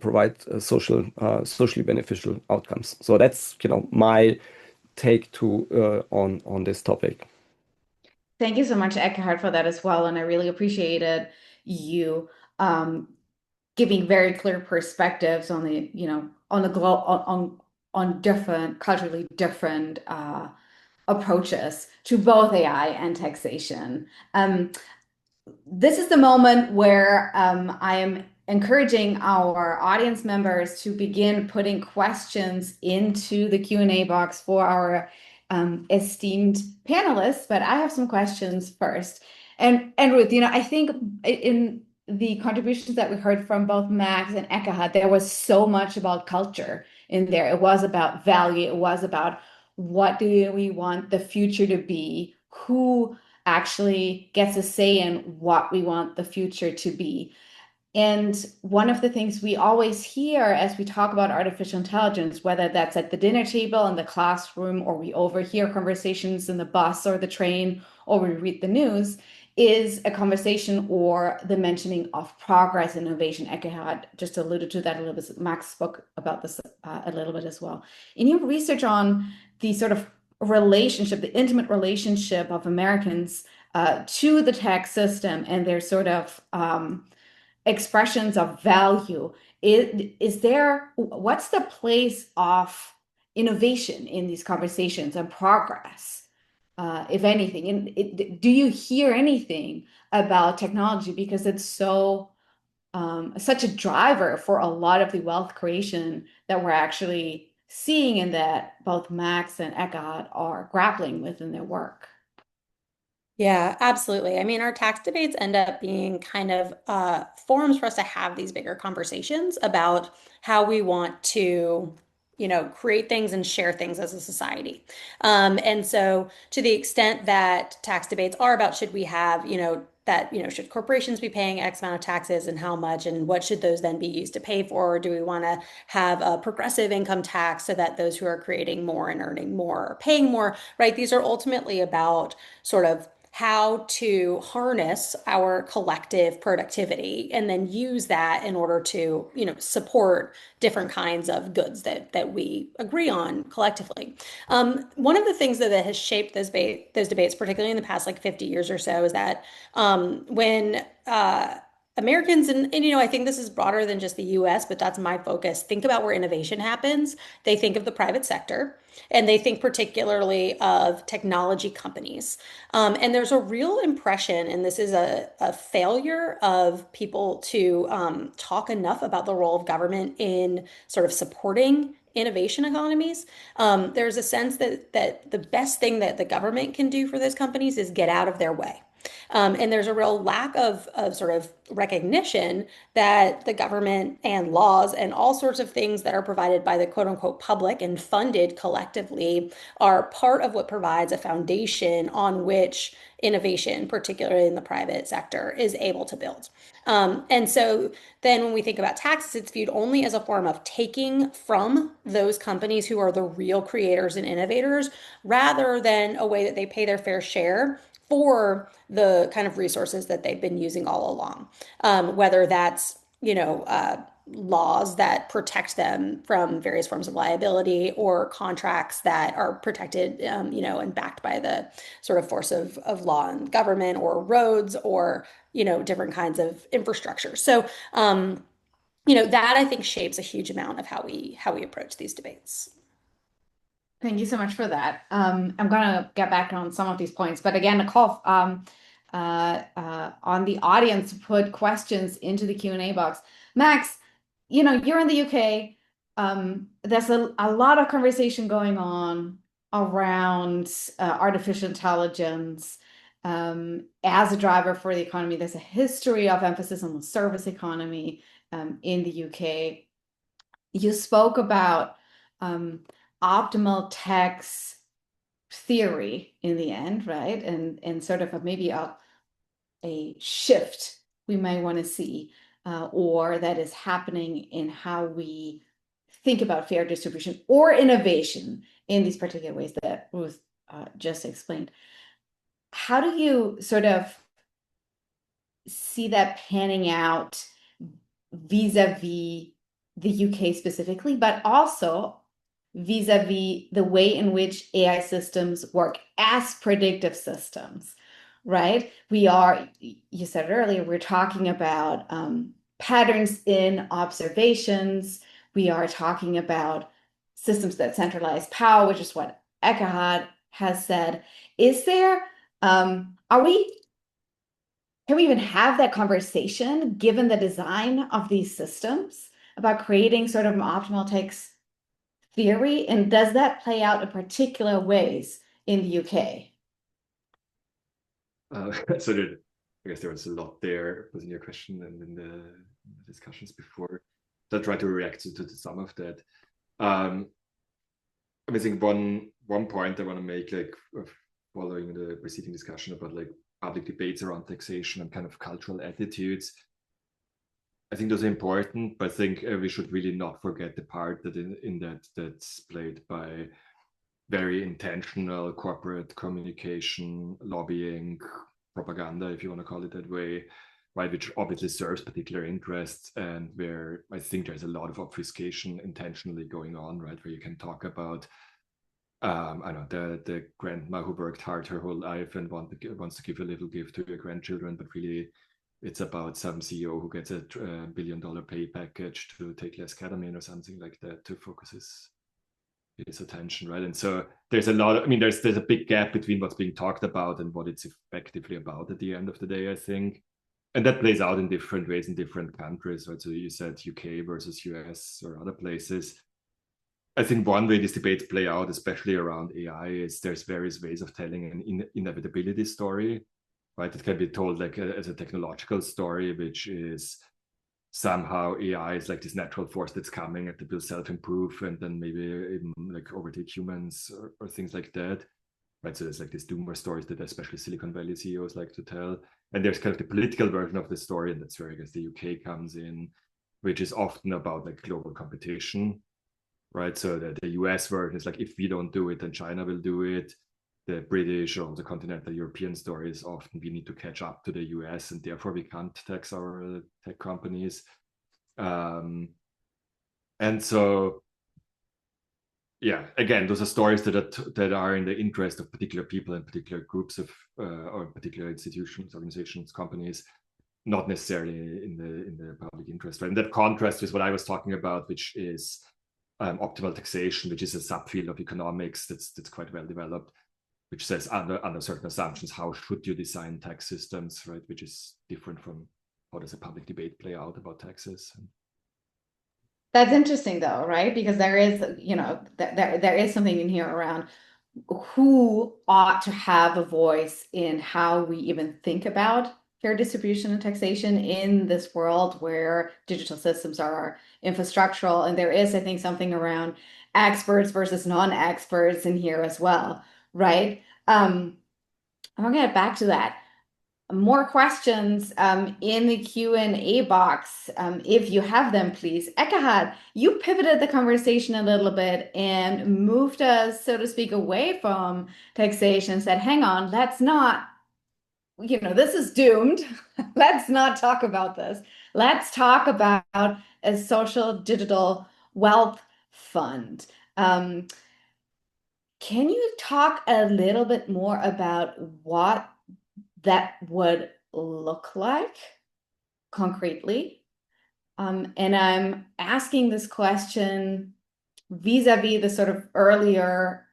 provide socially beneficial outcomes. So that's my take on this topic. Thank you so much, Eckhart, for that as well. And I really appreciated you giving very clear perspectives on the, on the on different culturally different approaches to both AI and taxation. This is the moment where I am encouraging our audience members to begin putting questions into the Q&A box for our esteemed panelists, but I have some questions first. And Ruth, I think in the contributions that we heard from both Max and Eckhart, there was so much about culture in there. It was about value. It was about what do we want the future to be, who actually gets a say in what we want the future to be. And one of the things we always hear as we talk about artificial intelligence, whether that's at the dinner table, in the classroom, or we overhear conversations in the bus or the train, or we read the news, is a conversation or the mentioning of progress, innovation. Eckhart just alluded to that a little bit. Max spoke about this a little bit as well. In your research on the sort of relationship, the intimate relationship of Americans to the tax system and their sort of expressions of value, what's the place of innovation in these conversations and progress, if anything? And do you hear anything about technology, because it's such a driver for a lot of the wealth creation that we're actually seeing, and that both Max and Eckhart are grappling with in their work? Yeah, absolutely. I mean, our tax debates end up being kind of forums for us to have these bigger conversations about how we want to create things and share things as a society. And so to the extent that tax debates are about should we have, should corporations be paying X amount of taxes and how much, and what should those then be used to pay for? Or do we want to have a progressive income tax so that those who are creating more and earning more are paying more, right? These are ultimately about sort of how to harness our collective productivity and then use that in order to, support different kinds of goods that we agree on collectively. One of the things that has shaped those debates, particularly in the past like 50 years or so, is that when Americans, and I think this is broader than just the US, but that's my focus, think about where innovation happens. They think of the private sector, and they think particularly of technology companies. And there's a real impression, and this is a failure of people to talk enough about the role of government in sort of supporting innovation economies. There's a sense that the best thing that the government can do for those companies is get out of their way. And there's a real lack of sort of recognition that the government and laws and all sorts of things that are provided by the quote unquote public and funded collectively are part of what provides a foundation on which innovation, particularly in the private sector, is able to build. And so then when we think about taxes, it's viewed only as a form of taking from those companies who are the real creators and innovators, rather than a way that they pay their fair share for the kind of resources that they've been using all along. Whether that's, laws that protect them from various forms of liability, or contracts that are protected, and backed by the sort of force of law and government, or roads, or, different kinds of infrastructure. So, that I think shapes a huge amount of how we approach these debates. Thank you so much for that. I'm gonna get back on some of these points, but again, a call on the audience to put questions into the Q&A box. Max, you're in the UK. There's a lot of conversation going on around artificial intelligence as a driver for the economy. There's a history of emphasis on the service economy in the UK. You spoke about optimal tax theory in the end, right? And sort of maybe a shift we might want to see, or that is happening in how we think about fair distribution or innovation in these particular ways that Ruth just explained. How do you sort of see that panning out vis-a-vis the UK specifically, but also vis-a-vis the way in which AI systems work as predictive systems, right? You said earlier, we're talking about patterns in observations. We are talking about systems that centralize power, which is what Agora has said. Can we even have that conversation given the design of these systems about creating sort of an optimal tax theory? And does that play out in particular ways in the UK? So I guess there was a lot there was in your question and in the discussions before. So I'll try to react to some of that. I think one point I want to make, like following the preceding discussion about like public debates around taxation and kind of cultural attitudes. I think those are important, but I think we should really not forget the part that that's played by very intentional corporate communication, lobbying, propaganda, if you want to call it that way, right, which obviously serves particular interests, and where I think there's a lot of obfuscation intentionally going on, right, where you can talk about I know the grandma who worked hard her whole life and wants to give a little gift to her grandchildren, but really it's about some CEO who gets a $1 billion pay package to take less ketamine or something like that to focus his attention, right? And so there's a lot there's a big gap between what's being talked about and what it's effectively about at the end of the day, I think. And that plays out in different ways in different countries, right? So you said UK versus US or other places. I think one way these debates play out, especially around AI, is there's various ways of telling an inevitability story, right? It can be told like as a technological story, which is somehow AI is like this natural force that's coming and that will self-improve and then maybe even like overtake humans or things like that. Right, so there's like these doomer stories that especially Silicon Valley CEOs like to tell, and there's kind of the political version of the story, and that's where I guess the UK comes in, which is often about like global competition, right? So the US version is like, if we don't do it, then China will do it. The British or the continental European story is often we need to catch up to the US, and therefore we can't tax our tech companies. And so yeah, again, those are stories that are in the interest of particular people and particular groups of or particular institutions, organizations, companies, not necessarily in the public interest. Right? And that contrast with what I was talking about, which is optimal taxation, which is a subfield of economics that's quite well developed, which says under certain assumptions how should you design tax systems, right? Which is different from how does a public debate play out about taxes. That's interesting though, right? Because there is, you know, there is something in here around who ought to have a voice in how we even think about fair distribution and taxation in this world where digital systems are infrastructural. And there is, I think, something around experts versus non-experts in here as well, right? I'm gonna get back to that. More questions in the Q&A box. If you have them, please. Ekahad, you pivoted the conversation a little bit and moved us, so to speak, away from taxation, said, hang on, let's not, you know, this is doomed. Let's not talk about this. Let's talk about a social digital wealth fund. Can you talk a little bit more about what that would look like concretely? And I'm asking this question vis-a-vis the sort of earlier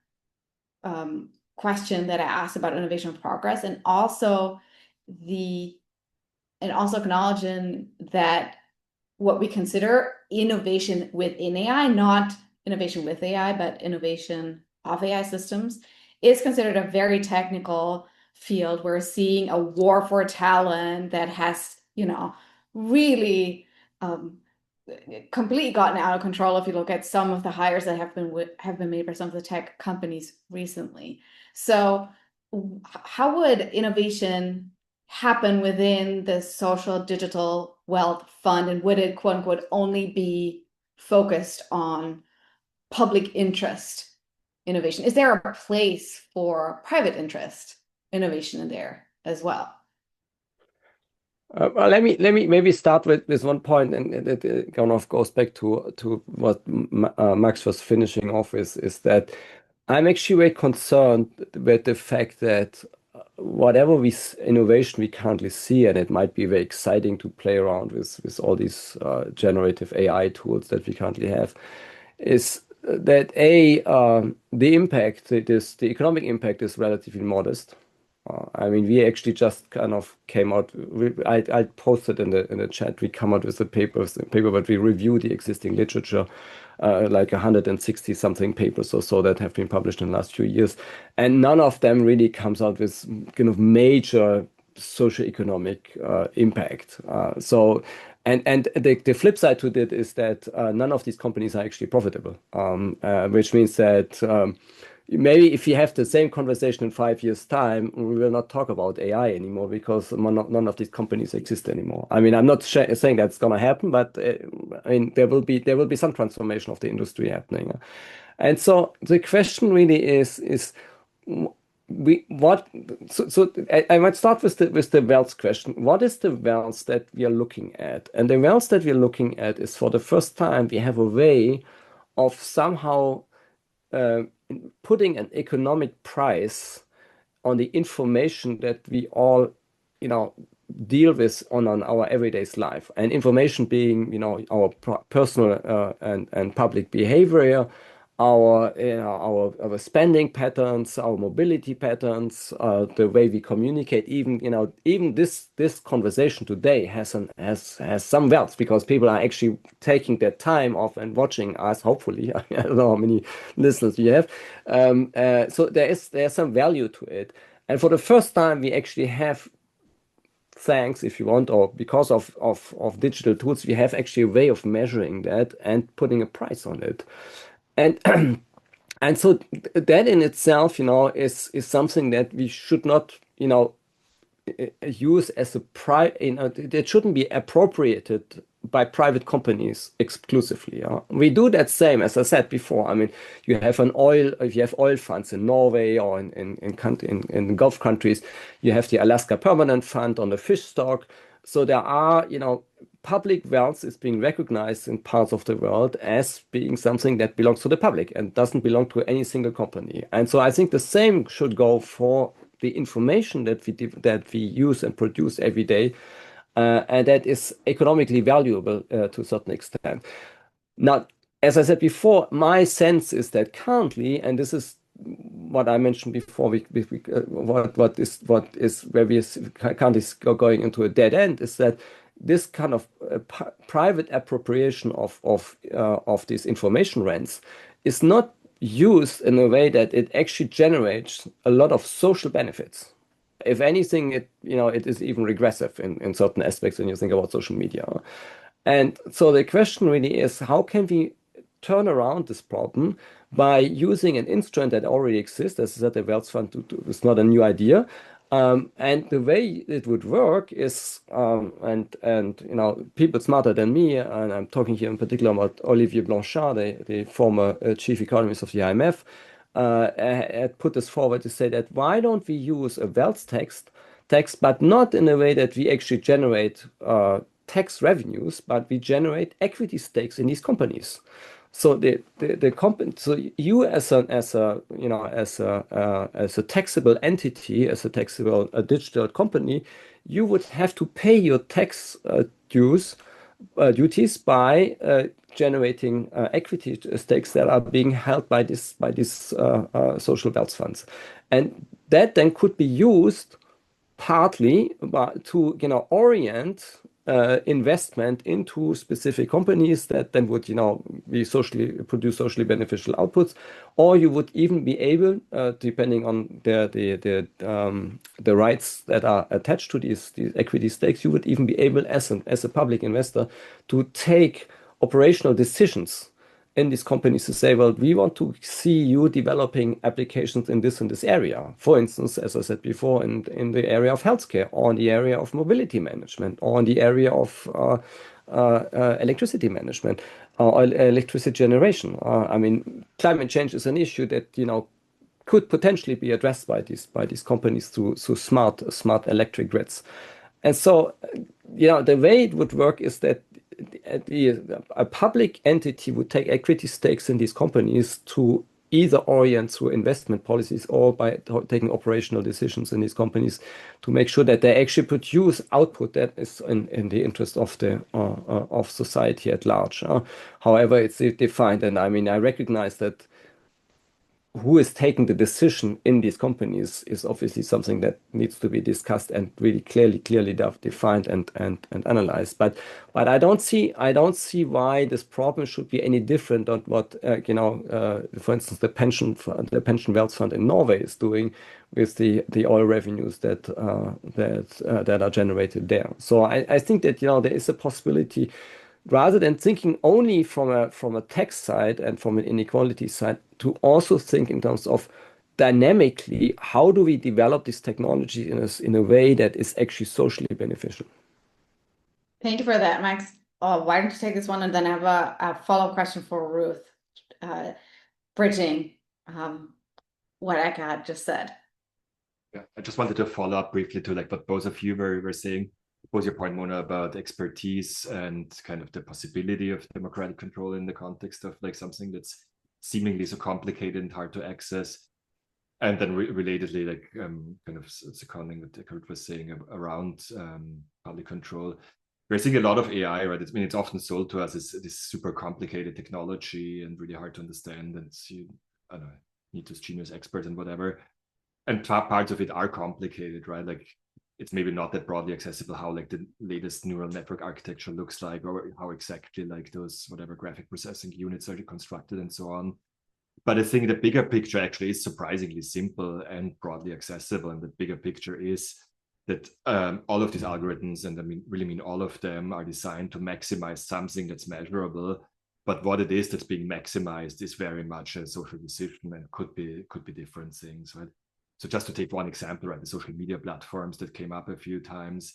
question that I asked about innovation and progress, and also acknowledging that what we consider innovation within AI, not innovation with AI, but innovation of AI systems, is considered a very technical field. We're seeing a war for talent that has, you know, really completely gotten out of control if you look at some of the hires that have been made by some of the tech companies recently. So how would innovation happen within the social digital wealth fund, and would it, quote unquote, only be focused on public interest innovation? Is there a place for private interest innovation in there as well? Well, let me maybe start with one point, and it kind of goes back to what Max was finishing off is that I'm actually very concerned with the fact that whatever innovation we currently see, and it might be very exciting to play around with all these generative AI tools that we currently have, is that the impact, the economic impact is relatively modest. I mean, we actually just kind of came out. I posted in the chat. We come out with a paper, but we review the existing literature, like 160 something papers or so that have been published in the last few years, and none of them really comes out with kind of major socioeconomic impact. And the flip side to that is that none of these companies are actually profitable, which means that maybe if you have the same conversation in 5 years' time, we will not talk about AI anymore because none of these companies exist anymore. I mean, I'm not saying that's going to happen, but I mean, there will be some transformation of the industry happening. And so the question really is I might start with the wealth question. What is the wealth that we are looking at? And the wealth that we are looking at is, for the first time, we have a way of somehow putting an economic price on the information that we all, you know, deal with on our everyday life, and information being, you know, our personal and public behavior, our spending patterns, our mobility patterns, the way we communicate. Even this conversation today has some wealth because people are actually taking their time off and watching us. Hopefully, I don't know how many listeners we have. So there's some value to it, and for the first time, we actually have thanks, if you want, or because of digital tools, we have actually a way of measuring that and putting a price on it. And and so that in itself, is something that we should not, use as it shouldn't be appropriated by private companies exclusively. We do that same, as I said before. I mean, if you have oil funds in Norway or in Gulf countries, you have the Alaska Permanent Fund on the fish stock. So there are, public wealth is being recognized in parts of the world as being something that belongs to the public and doesn't belong to any single company. And so I think the same should go for the information that we use and produce every day, and that is economically valuable to a certain extent. Now, as I said before, my sense is that currently, and this is what I mentioned before, what is where we currently going into a dead end, is that this kind of private appropriation of these information rents is not used in a way that it actually generates a lot of social benefits. If anything, it is even regressive in certain aspects when you think about social media. And so the question really is, how can we turn around this problem by using an instrument that already exists? As I said, the Wealth Fund is not a new idea. And the way it would work is, people smarter than me, and I'm talking here in particular about Olivier Blanchard, the former chief economist of the IMF, had put this forward to say that why don't we use a wealth tax, but not in a way that we actually generate tax revenues, but we generate equity stakes in these companies. So so you as a taxable entity, as a taxable digital company, you would have to pay your tax duties by generating equity stakes that are being held by these social wealth funds, and that then could be used partly to orient investment into specific companies that then would be produce socially beneficial outputs, or you would even be able, depending on the rights that are attached to these equity stakes, you would even be able as a public investor to take operational decisions in these companies to say, well, we want to see you developing applications in this and this area. For instance, as I said before, in the area of healthcare, or in the area of mobility management, or in the area of electricity management, or electricity generation. I mean, climate change is an issue that could potentially be addressed by these companies through smart electric grids. And so, the way it would work is that a public entity would take equity stakes in these companies to either orient through investment policies or by taking operational decisions in these companies to make sure that they actually produce output that is in the interest of of society at large. However, it's defined, and I mean, I recognize that who is taking the decision in these companies is obviously something that needs to be discussed and really clearly defined and analyzed. But I don't see why this problem should be any different than what for instance, the pension wealth fund in Norway is doing with the oil revenues that are generated there. So I think that there is a possibility, rather than thinking only from a tax side and from an inequality side, to also think in terms of dynamically, how do we develop this technology in a way that is actually socially beneficial? Thank you for that, Max. Why don't you take this one, and then I have a follow-up question for Ruth, bridging what Eka just said. Yeah, I just wanted to follow up briefly to what both of you were saying. Suppose your point, Mona, about expertise and kind of the possibility of democratic control in the context of something that's seemingly so complicated and hard to access. And then relatedly, kind of seconding what Kurt was saying around public control. We're seeing a lot of AI, right? It's often sold to us as this super complicated technology and really hard to understand, and you, I don't know, need to genius expert and whatever. And parts of it are complicated, right? It's maybe not that broadly accessible how the latest neural network architecture looks like, or how exactly those whatever graphic processing units are constructed and so on. But I think the bigger picture actually is surprisingly simple and broadly accessible. And the bigger picture is that all of these algorithms, and I mean really mean all of them, are designed to maximize something that's measurable. But what it is that's being maximized is very much a social decision and could be different things, right? So just to take one example, right, the social media platforms that came up a few times,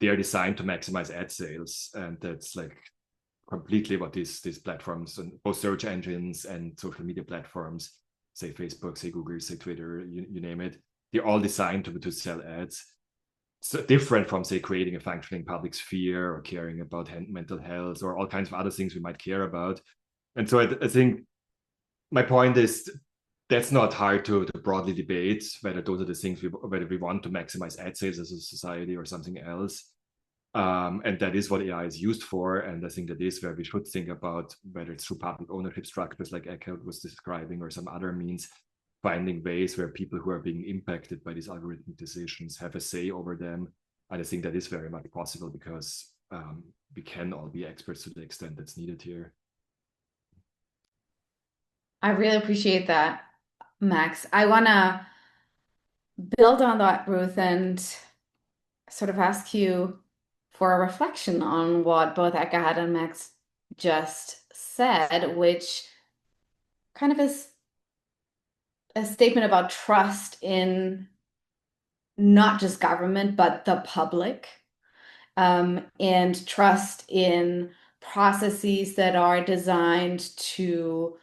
they are designed to maximize ad sales, and that's like completely what these platforms, and both search engines and social media platforms, say Facebook, say Google, say Twitter, you name it, they're all designed to sell ads. So different from, say, creating a functioning public sphere or caring about mental health or all kinds of other things we might care about. And so I think my point is that's not hard to broadly debate whether those are the things whether we want to maximize ad sales as a society or something else. And that is what AI is used for. And I think that is where we should think about whether it's through public ownership structures like Eckert was describing or some other means, finding ways where people who are being impacted by these algorithmic decisions have a say over them. And I think that is very much possible because we can all be experts to the extent that's needed here. I really appreciate that, Max. I want to build on that, Ruth, and sort of ask you for a reflection on what both Eckhart and Max just said, which kind of is a statement about trust in not just government, but the public, and trust in processes that are designed to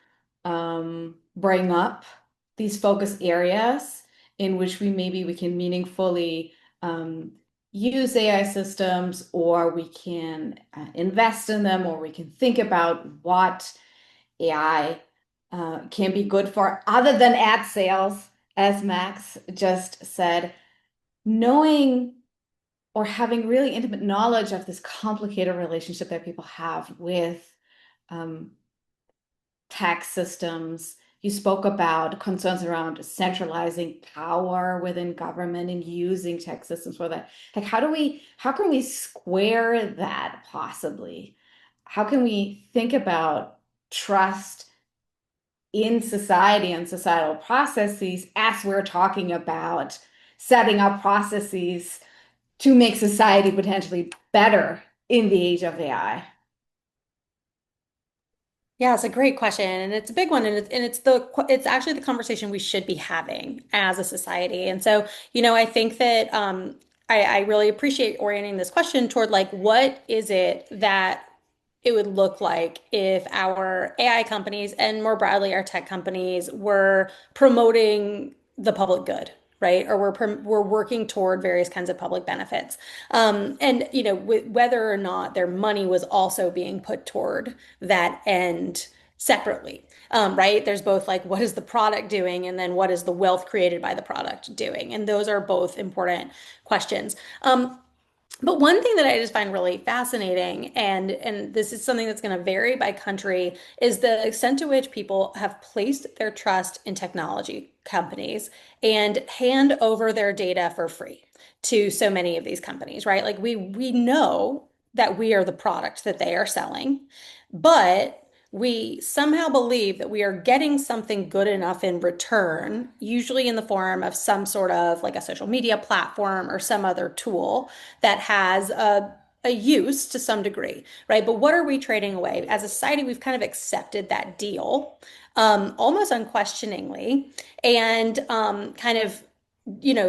bring up these focus areas in which we can meaningfully use AI systems, or we can invest in them, or we can think about what AI can be good for other than ad sales, as Max just said. Knowing or having really intimate knowledge of this complicated relationship that people have with tax systems. You spoke about concerns around centralizing power within government and using tax systems for that. Like, how can we square that possibly? How can we think about trust in society and societal processes as we're talking about setting up processes to make society potentially better in the age of AI? Yeah, it's a great question, and it's a big one, and it's actually the conversation we should be having as a society. And so, I think that I really appreciate orienting this question toward like what is it that it would look like if our AI companies and more broadly our tech companies were promoting the public good, right? Or we're working toward various kinds of public benefits. And whether or not their money was also being put toward that end separately. Right? There's both like what is the product doing and then what is the wealth created by the product doing? And those are both important questions. But one thing that I just find really fascinating, and this is something that's going to vary by country, is the extent to which people have placed their trust in technology companies and hand over their data for free to so many of these companies, right? Like we know that we are the product that they are selling, but we somehow believe that we are getting something good enough in return, usually in the form of some sort of like a social media platform or some other tool that has a use to some degree, right? But what are we trading away? As a society, we've kind of accepted that deal almost unquestioningly and kind of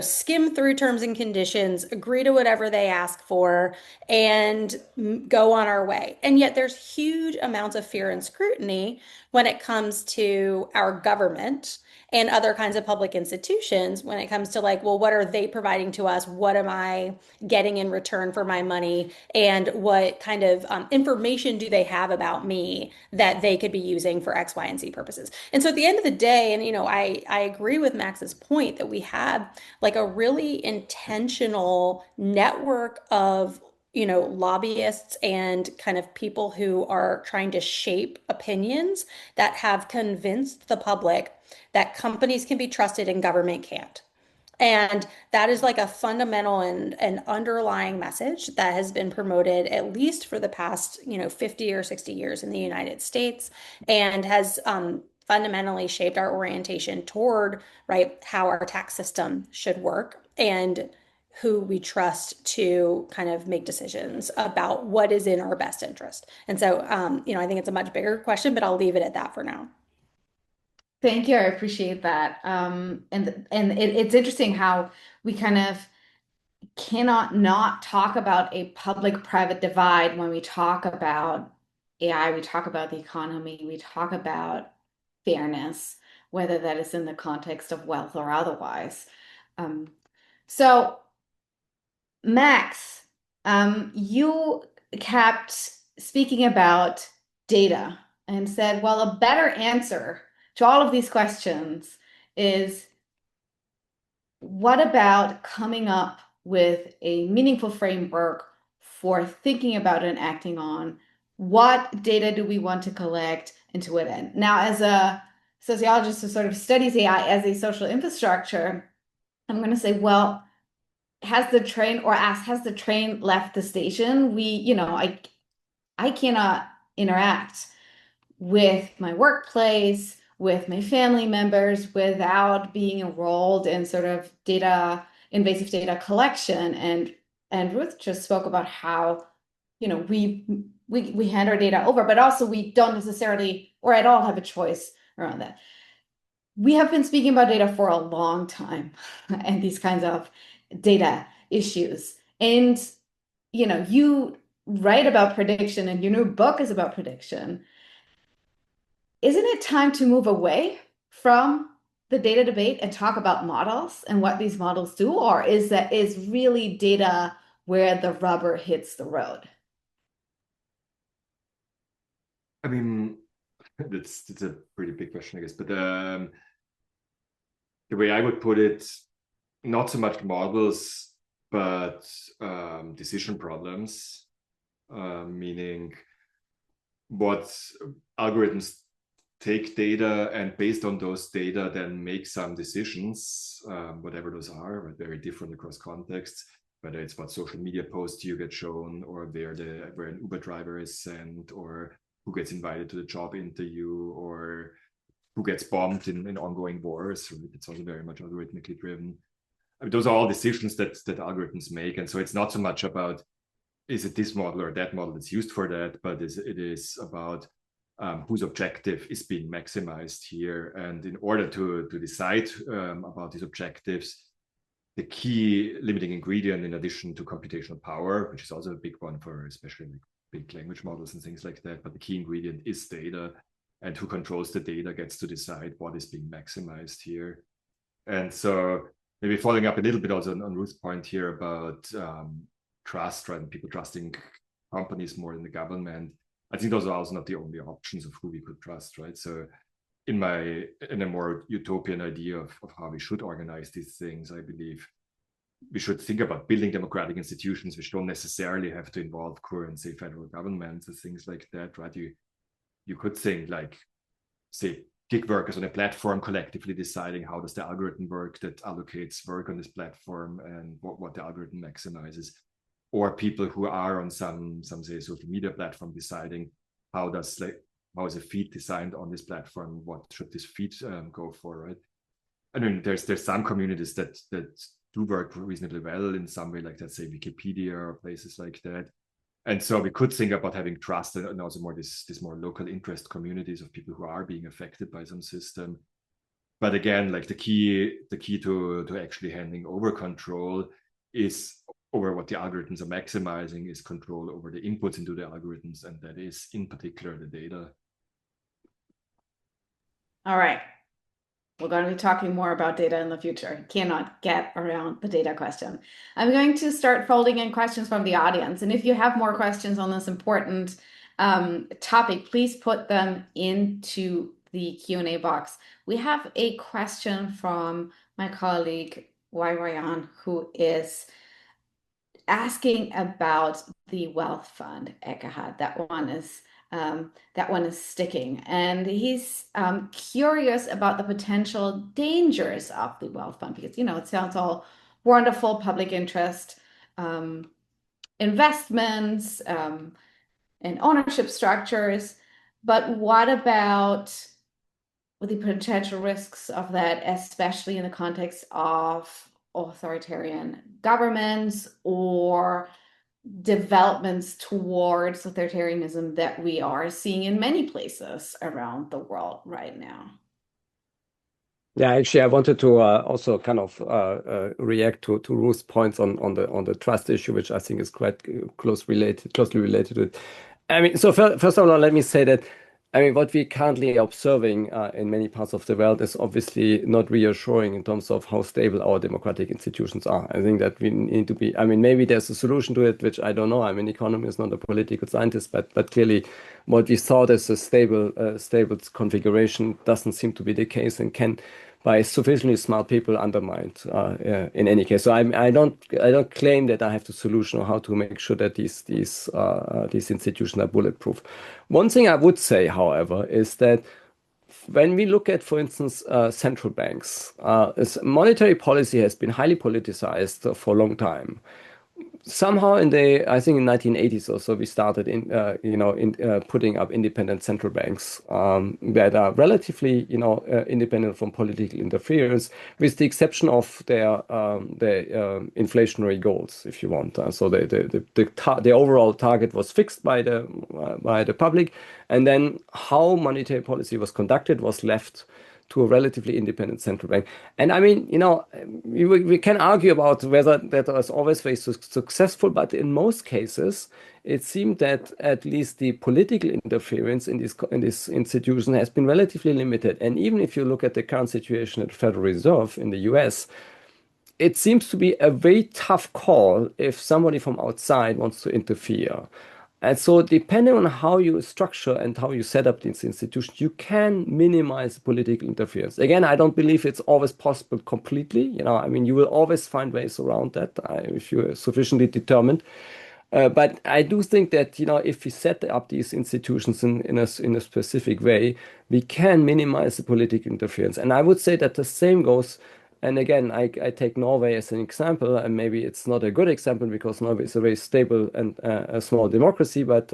skim through terms and conditions, agree to whatever they ask for, and go on our way. And yet there's huge amounts of fear and scrutiny when it comes to our government and other kinds of public institutions when it comes to like, well, what are they providing to us? What am I getting in return for my money? And what kind of information do they have about me that they could be using for X, Y, and Z purposes? And so at the end of the day, and I agree with Max's point that we have like a really intentional network of lobbyists and kind of people who are trying to shape opinions that have convinced the public that companies can be trusted and government can't. And that is like a fundamental and underlying message that has been promoted at least for the past, 50 or 60 years in the United States and has fundamentally shaped our orientation toward, right, how our tax system should work. And who we trust to kind of make decisions about what is in our best interest. And so, I think it's a much bigger question, but I'll leave it at that for now. Thank you. I appreciate that. It's interesting how we kind of cannot not talk about a public-private divide when we talk about AI, we talk about the economy, we talk about fairness, whether that is in the context of wealth or otherwise. So, Max, you kept speaking about data and said, well, a better answer to all of these questions is what about coming up with a meaningful framework for thinking about and acting on what data do we want to collect and to what end? Now, as a sociologist who sort of studies AI as a social infrastructure, I'm going to say, well, has the train left the station? I cannot interact with my workplace, with my family members without being enrolled in sort of invasive data collection. And Ruth just spoke about how, we hand our data over, but also we don't necessarily or at all have a choice around that. We have been speaking about data for a long time and these kinds of data issues. And, you write about prediction and your new book is about prediction. Isn't it time to move away from the data debate and talk about models and what these models do? Or is really data where the rubber hits the road? I mean, it's a pretty big question, I guess. But the way I would put it, not so much models, but decision problems, meaning what algorithms take data and based on those data then make some decisions, whatever those are, right, very different across contexts, whether it's what social media posts you get shown or where an Uber driver is sent or who gets invited to the job interview or who gets bombed in ongoing wars. It's also very much algorithmically driven. I mean, those are all decisions that algorithms make. And so it's not so much about, is it this model or that model that's used for that, but it is about whose objective is being maximized here. And in order to decide about these objectives, the key limiting ingredient, in addition to computational power, which is also a big one for especially big language models and things like that, but the key ingredient is data. And who controls the data gets to decide what is being maximized here. And so maybe following up a little bit also on Ruth's point here about trust, right? And people trusting companies more than the government. I think those are also not the only options of who we could trust, right? So in a more utopian idea of how we should organize these things, I believe we should think about building democratic institutions which don't necessarily have to involve current, say, federal governments and things like that, right? You could think like, say, gig workers on a platform collectively deciding how does the algorithm work that allocates work on this platform and what the algorithm maximizes, or people who are on some say social media platform deciding how is a feed designed on this platform, what should this feed go for, right? I mean, there's some communities that do work reasonably well in some way, like let's say Wikipedia or places like that. And so we could think about having trust and also more this more local interest communities of people who are being affected by some system. But again, like the key to actually handing over control is over what the algorithms are maximizing is control over the inputs into the algorithms, and that is in particular the data. All right. We're going to be talking more about data in the future. Cannot get around the data question. I'm going to start folding in questions from the audience. And if you have more questions on this important topic, please put them into the Q&A box. We have a question from my colleague, Wai-Wayan, who is asking about the wealth fund, Ekahad. That one is sticking. And he's curious about the potential dangers of the wealth fund because, it sounds all wonderful, public interest investments and ownership structures. But what about the potential risks of that, especially in the context of authoritarian governments or developments towards authoritarianism that we are seeing in many places around the world right now. Yeah, actually, I wanted to also kind of react to Ruth's points on the trust issue, which I think is quite closely related to it. I mean, so first of all, let me say that I mean what we're currently observing in many parts of the world is obviously not reassuring in terms of how stable our democratic institutions are. I think that we need to be. I mean, maybe there's a solution to it, which I don't know. I'm an economist, not a political scientist, but clearly, what we thought as a stable configuration doesn't seem to be the case and can by sufficiently smart people undermined in any case. So I don't claim that I have the solution or how to make sure that these institutions are bulletproof. One thing I would say, however, is that when we look at, for instance, central banks, monetary policy has been highly politicized for a long time. Somehow I think in 1980s or so, we started putting up independent central banks that are relatively, independent from political interference, with the exception of their inflationary goals, if you want. So the overall target was fixed by the public, and then how monetary policy was conducted was left to a relatively independent central bank. And I mean, we can argue about whether that was always very successful, but in most cases, it seemed that at least the political interference in this institution has been relatively limited. And even if you look at the current situation at the Federal Reserve in the US, it seems to be a very tough call if somebody from outside wants to interfere. And so, depending on how you structure and how you set up these institutions, you can minimize political interference. Again, I don't believe it's always possible completely. I mean, you will always find ways around that if you're sufficiently determined. But I do think that, if we set up these institutions in a specific way, we can minimize the political interference. And I would say that the same goes. And again, I take Norway as an example, and maybe it's not a good example because Norway is a very stable and a small democracy, but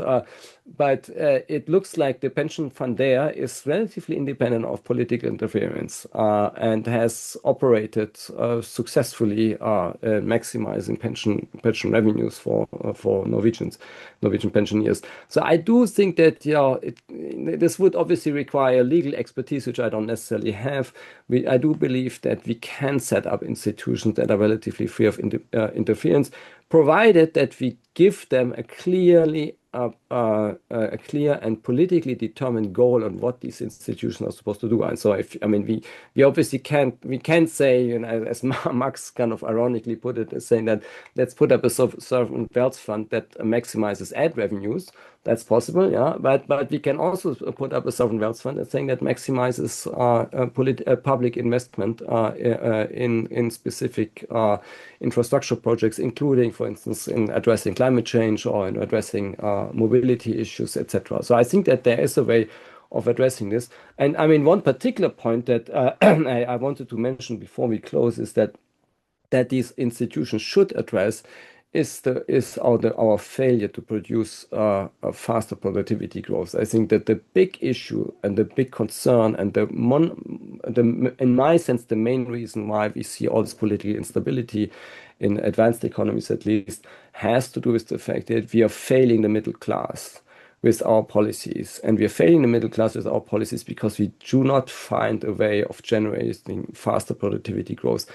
it looks like the pension fund there is relatively independent of political interference and has operated successfully, maximizing pension revenues for Norwegian pensioners. So I do think that this would obviously require legal expertise, which I don't necessarily have. I do believe that we can set up institutions that are relatively free of interference, provided that we give them a clear and politically determined goal on what these institutions are supposed to do. And so, we obviously can't say, as Max kind of ironically put it, saying that let's put up a sovereign wealth fund that maximizes ad revenues. That's possible, yeah. But we can also put up a sovereign wealth fund that's saying that maximizes public investment in specific infrastructure projects, including, for instance, in addressing climate change or in addressing mobility issues, etc. So I think that there is a way of addressing this. And I mean, one particular point that I wanted to mention before we close is that these institutions should address is our failure to produce a faster productivity growth. I think that the big issue and the big concern and in my sense, the main reason why we see all this political instability in advanced economies, at least, has to do with the fact that we are failing the middle class with our policies. And we are failing the middle class with our policies because we do not find a way of generating faster productivity growth,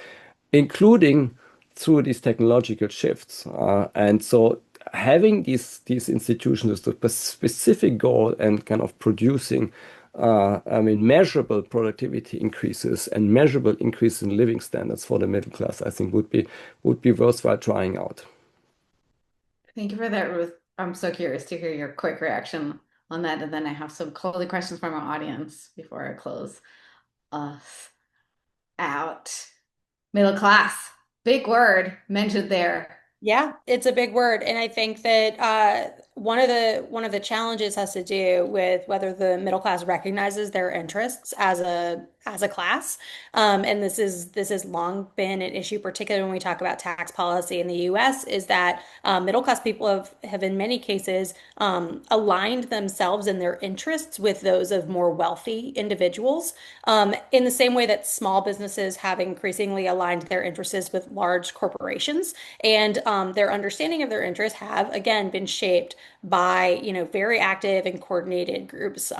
including through these technological shifts. And so having these institutions with a specific goal and kind of producing measurable productivity increases and measurable increase in living standards for the middle class, I think would be worthwhile trying out. Thank you for that, Ruth. I'm so curious to hear your quick reaction on that. And then I have some closing questions from our audience before I close us out. Middle class, big word mentioned there. Yeah, it's a big word. And I think that one of the challenges has to do with whether the middle class recognizes their interests as a class. And this has long been an issue, particularly when we talk about tax policy in the U.S., is that middle class people have in many cases aligned themselves and their interests with those of more wealthy individuals. In the same way that small businesses have increasingly aligned their interests with large corporations, and their understanding of their interests have again been shaped by very active and coordinated groups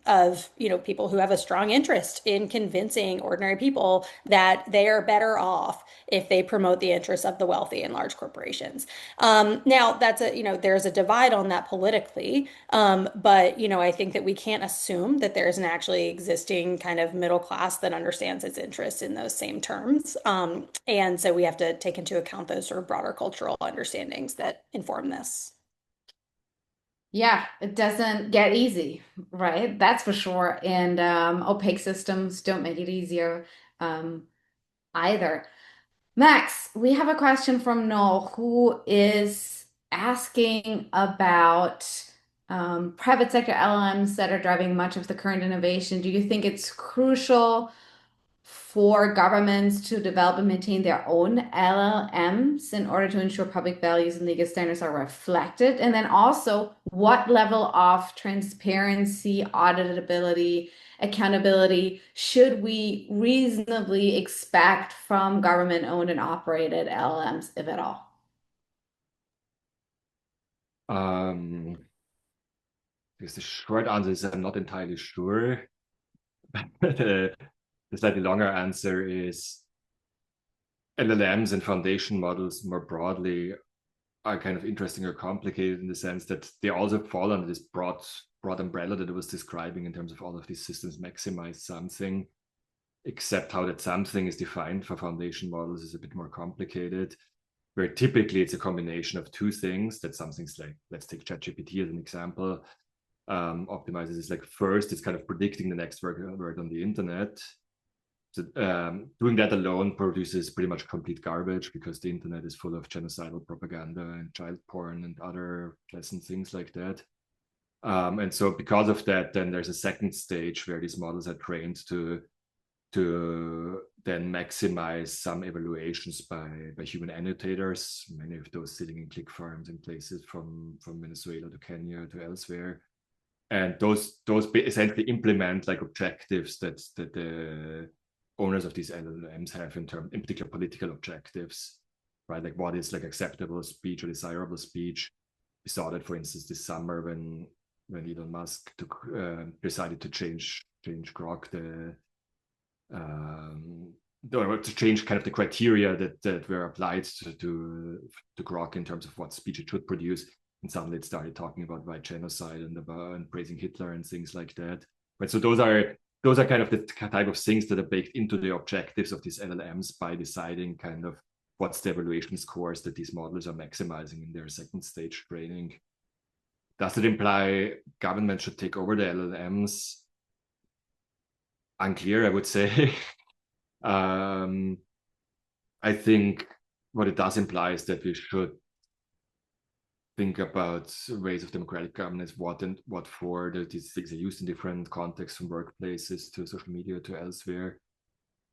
of people who have a strong interest in convincing ordinary people that they are better off if they promote the interests of the wealthy and large corporations. Now that's there's a divide on that politically, but I think that we can't assume that there's an actually existing kind of middle class that understands its interests in those same terms. And so we have to take into account those sort of broader cultural understandings that inform this. Yeah, it doesn't get easy, right? That's for sure. And opaque systems don't make it easier either. Max, we have a question from Noel who is asking about private sector LLMs that are driving much of the current innovation. Do you think it's crucial for governments to develop and maintain their own LLMs in order to ensure public values and legal standards are reflected? And then also, what level of transparency, auditability, accountability should we reasonably expect from government-owned and operated LLMs, if at all? Because the short answer is I'm not entirely sure. The slightly longer answer is LLMs and foundation models more broadly are kind of interesting or complicated in the sense that they also fall under this broad umbrella that I was describing in terms of all of these systems maximize something, except how that something is defined for foundation models is a bit more complicated, where typically it's a combination of two things. That something's like, let's take ChatGPT as an example, optimizes is like, first, it's kind of predicting the next word on the internet. So, doing that alone produces pretty much complete garbage because the internet is full of genocidal propaganda and child porn and other pleasant things like that. And so because of that, then there's a second stage where these models are trained to then maximize some evaluations by human annotators, many of those sitting in click farms in places from Venezuela to Kenya to elsewhere. And those essentially implement like objectives that the owners of these LLMs have in particular political objectives, right? Like what is like acceptable speech or desirable speech. We saw that, for instance, this summer when Elon Musk decided to change Grok, to change kind of the criteria that were applied to Grok in terms of what speech it should produce. And suddenly it started talking about white genocide and praising Hitler and things like that. Right. So those are kind of the type of things that are baked into the objectives of these LLMs by deciding kind of what's the evaluation scores that these models are maximizing in their second stage training. Does it imply government should take over the LLMs? Unclear, I would say. I think what it does imply is that we should think about ways of democratic governance, what for these things are used in different contexts, from workplaces to social media to elsewhere.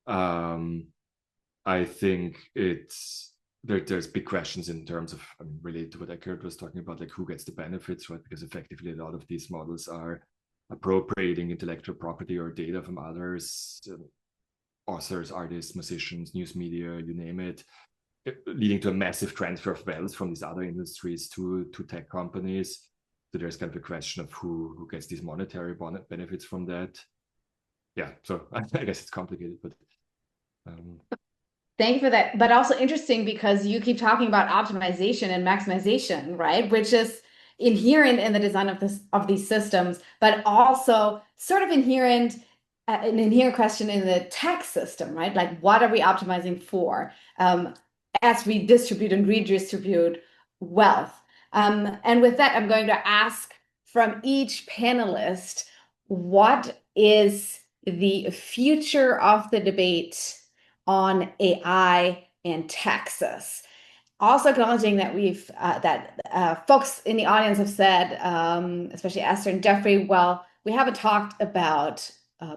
I think there's big questions in terms of, related to what Eckhart was talking about, like who gets the benefits, right? Because effectively a lot of these models are appropriating intellectual property or data from others, authors, artists, musicians, news media, you name it, leading to a massive transfer of wealth from these other industries to tech companies. So there's kind of a question of who gets these monetary benefits from that. Yeah, so I guess it's complicated, but Thank you for that. But also interesting because you keep talking about optimization and maximization, right? Which is inherent in the design of these systems, but also sort of inherent an inherent question in the tax system, right? Like what are we optimizing for as we distribute and redistribute wealth? And with that, I'm going to ask from each panelist, what is the future of the debate on AI and taxes? also acknowledging that folks in the audience have said, especially Esther and Jeffrey, well, we haven't talked about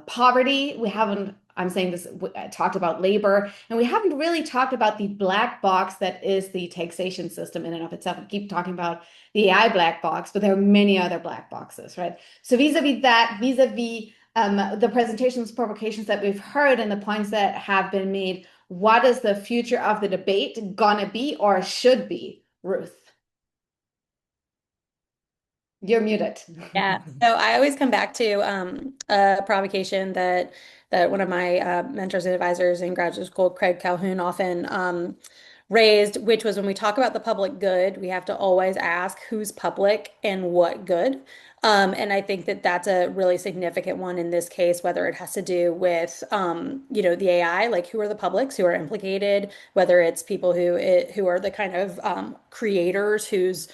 poverty. We haven't, I'm saying this, talked about labor, and we haven't really talked about the black box that is the taxation system in and of itself. We keep talking about the AI black box, but there are many other black boxes, right? So vis-a-vis that, vis-a-vis the presentations, provocations that we've heard and the points that have been made, what is the future of the debate gonna be or should be, Ruth? You're muted. Yeah. So I always come back to a provocation that one of my mentors and advisors in graduate school, Craig Calhoun, often raised, which was when we talk about the public good, we have to always ask who's public and what good. And I think that that's a really significant one in this case, whether it has to do with, the AI, like who are the publics who are implicated, whether it's people who are the kind of creators whose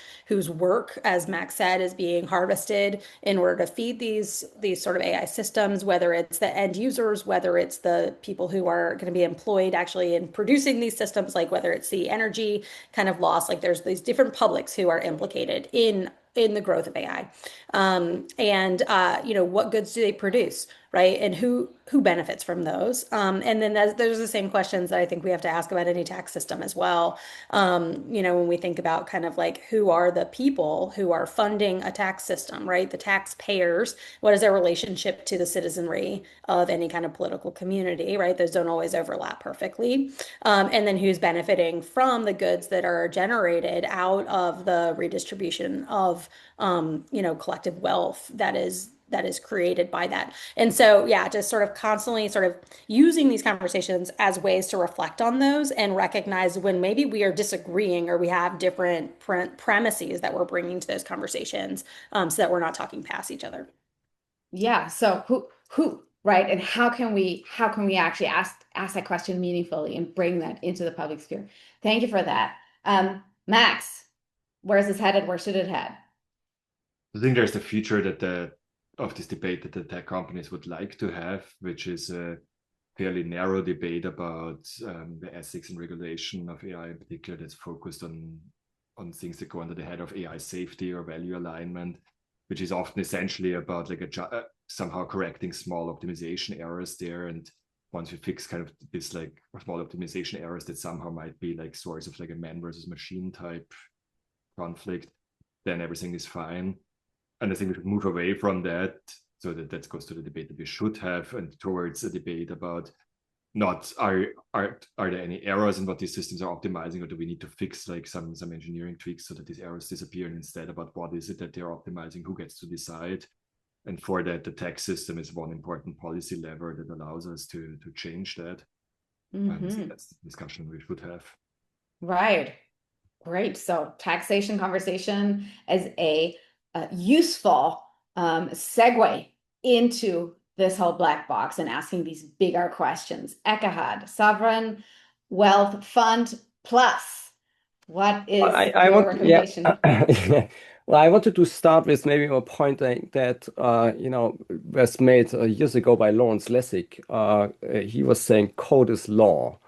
work, as Max said, is being harvested in order to feed these sort of AI systems, whether it's the end users, whether it's the people who are going to be employed actually in producing these systems, like whether it's the energy kind of loss, like there's these different publics who are implicated in the growth of AI. What goods do they produce, right? And who benefits from those? And then there's the same questions that I think we have to ask about any tax system as well. When we think about kind of like who are the people who are funding a tax system, right? The taxpayers, what is their relationship to the citizenry of any kind of political community, right? Those don't always overlap perfectly. And then who's benefiting from the goods that are generated out of the redistribution of, collective wealth that is created by that. And so, yeah, just sort of constantly sort of using these conversations as ways to reflect on those and recognize when maybe we are disagreeing or we have different premises that we're bringing to those conversations, so that we're not talking past each other. Yeah. So who, right? And how can we actually ask that question meaningfully and bring that into the public sphere? Thank you for that. Max, where is this headed? Where should it head? I think there's the future of this debate that the tech companies would like to have, which is a fairly narrow debate about the ethics and regulation of AI in particular, that's focused on things that go under the head of AI safety or value alignment, which is often essentially about like somehow correcting small optimization errors there. And once we fix kind of this like small optimization errors that somehow might be like source of like a man versus machine type conflict, then everything is fine. And I think we should move away from that, so that goes to the debate that we should have, and towards a debate about not are there any errors in what these systems are optimizing, or do we need to fix like some engineering tweaks so that these errors disappear, and instead about what is it that they're optimizing, who gets to decide. And for that, the tax system is one important policy lever that allows us to change that. And so that's the discussion we should have. Right. Great. So taxation conversation as a useful segue into this whole black box and asking these bigger questions. Ekahad, sovereign wealth fund plus. What is your recommendation? Yeah. Well, I wanted to start with maybe a point that was made years ago by Lawrence Lessig. He was saying code is law.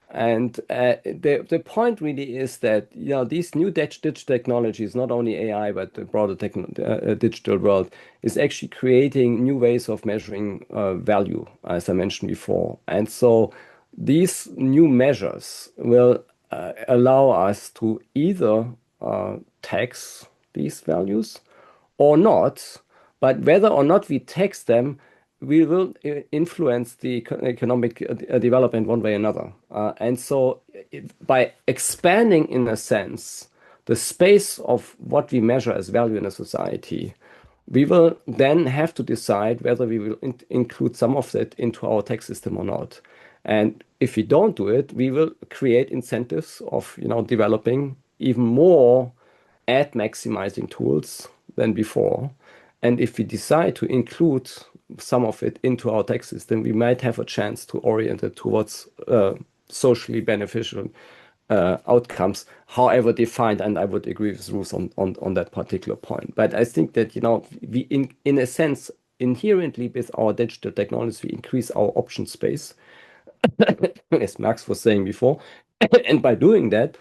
And the point really is that these new digital technologies, not only AI but the broader digital world, is actually creating new ways of measuring value, as I mentioned before. And so these new measures will allow us to either tax these values or not. But whether or not we tax them, we will influence the economic development one way or another. And so by expanding, in a sense, the space of what we measure as value in a society, we will then have to decide whether we will include some of that into our tax system or not. And if we don't do it, we will create incentives of developing even more ad maximizing tools than before. And if we decide to include some of it into our tax system, we might have a chance to orient it towards socially beneficial outcomes, however defined. And I would agree with Ruth on that particular point. But I think that, we, in a sense, inherently with our digital technology, we increase our option space, as Max was saying before. And by doing that,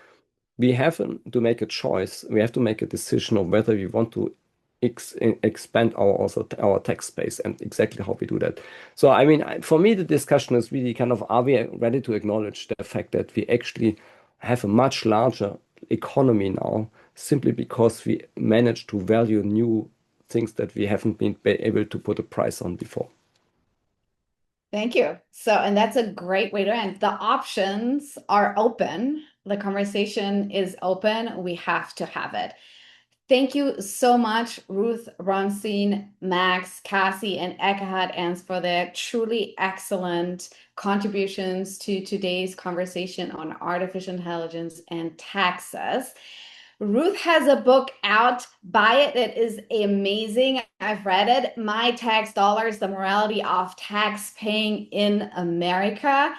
we have to make a choice. We have to make a decision of whether we want to expand our tax base and exactly how we do that. So, I mean, for me, the discussion is really kind of, are we ready to acknowledge the fact that we actually have a much larger economy now simply because we managed to value new things that we haven't been able to put a price on before. Thank you. So, and that's a great way to end. The options are open. The conversation is open. We have to have it. Thank you so much, Ruth Braunstein, Max, Cassie, and Ekahad Ans for their truly excellent contributions to today's conversation on artificial intelligence and taxes. Ruth has a book out. Buy it. It is amazing. I've read it. My Tax Dollars, The Morality of Taxpaying in America.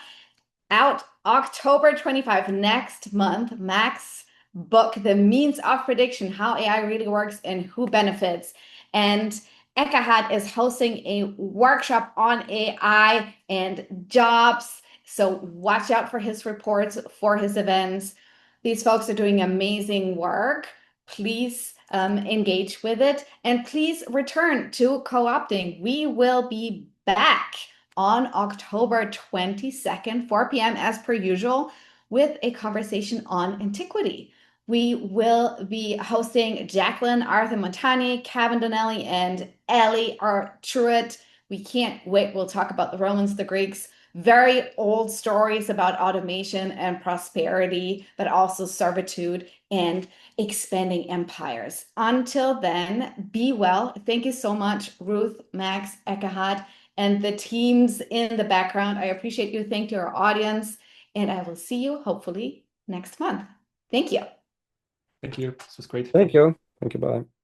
Out October 25, next month. Max book, The Means of Prediction, How AI Really Works and Who Benefits. And Ekahad is hosting a workshop on AI and jobs. So watch out for his reports, for his events. These folks are doing amazing work. Please engage with it. And please return to co-opting. We will be back on October 22nd, 4 p.m. as per usual, with a conversation on antiquity. We will be hosting Jacqueline Arthur Montani, Kevin Donnelly, and Ellie Truitt. We can't wait. We'll talk about the Romans, the Greeks, very old stories about automation and prosperity, but also servitude and expanding empires. Until then, be well. Thank you so much, Ruth, Max, Ekahad, and the teams in the background. I appreciate you. Thank you, our audience. And I will see you hopefully next month. Thank you. Thank you. This was great. Thank you. Thank you. Bye.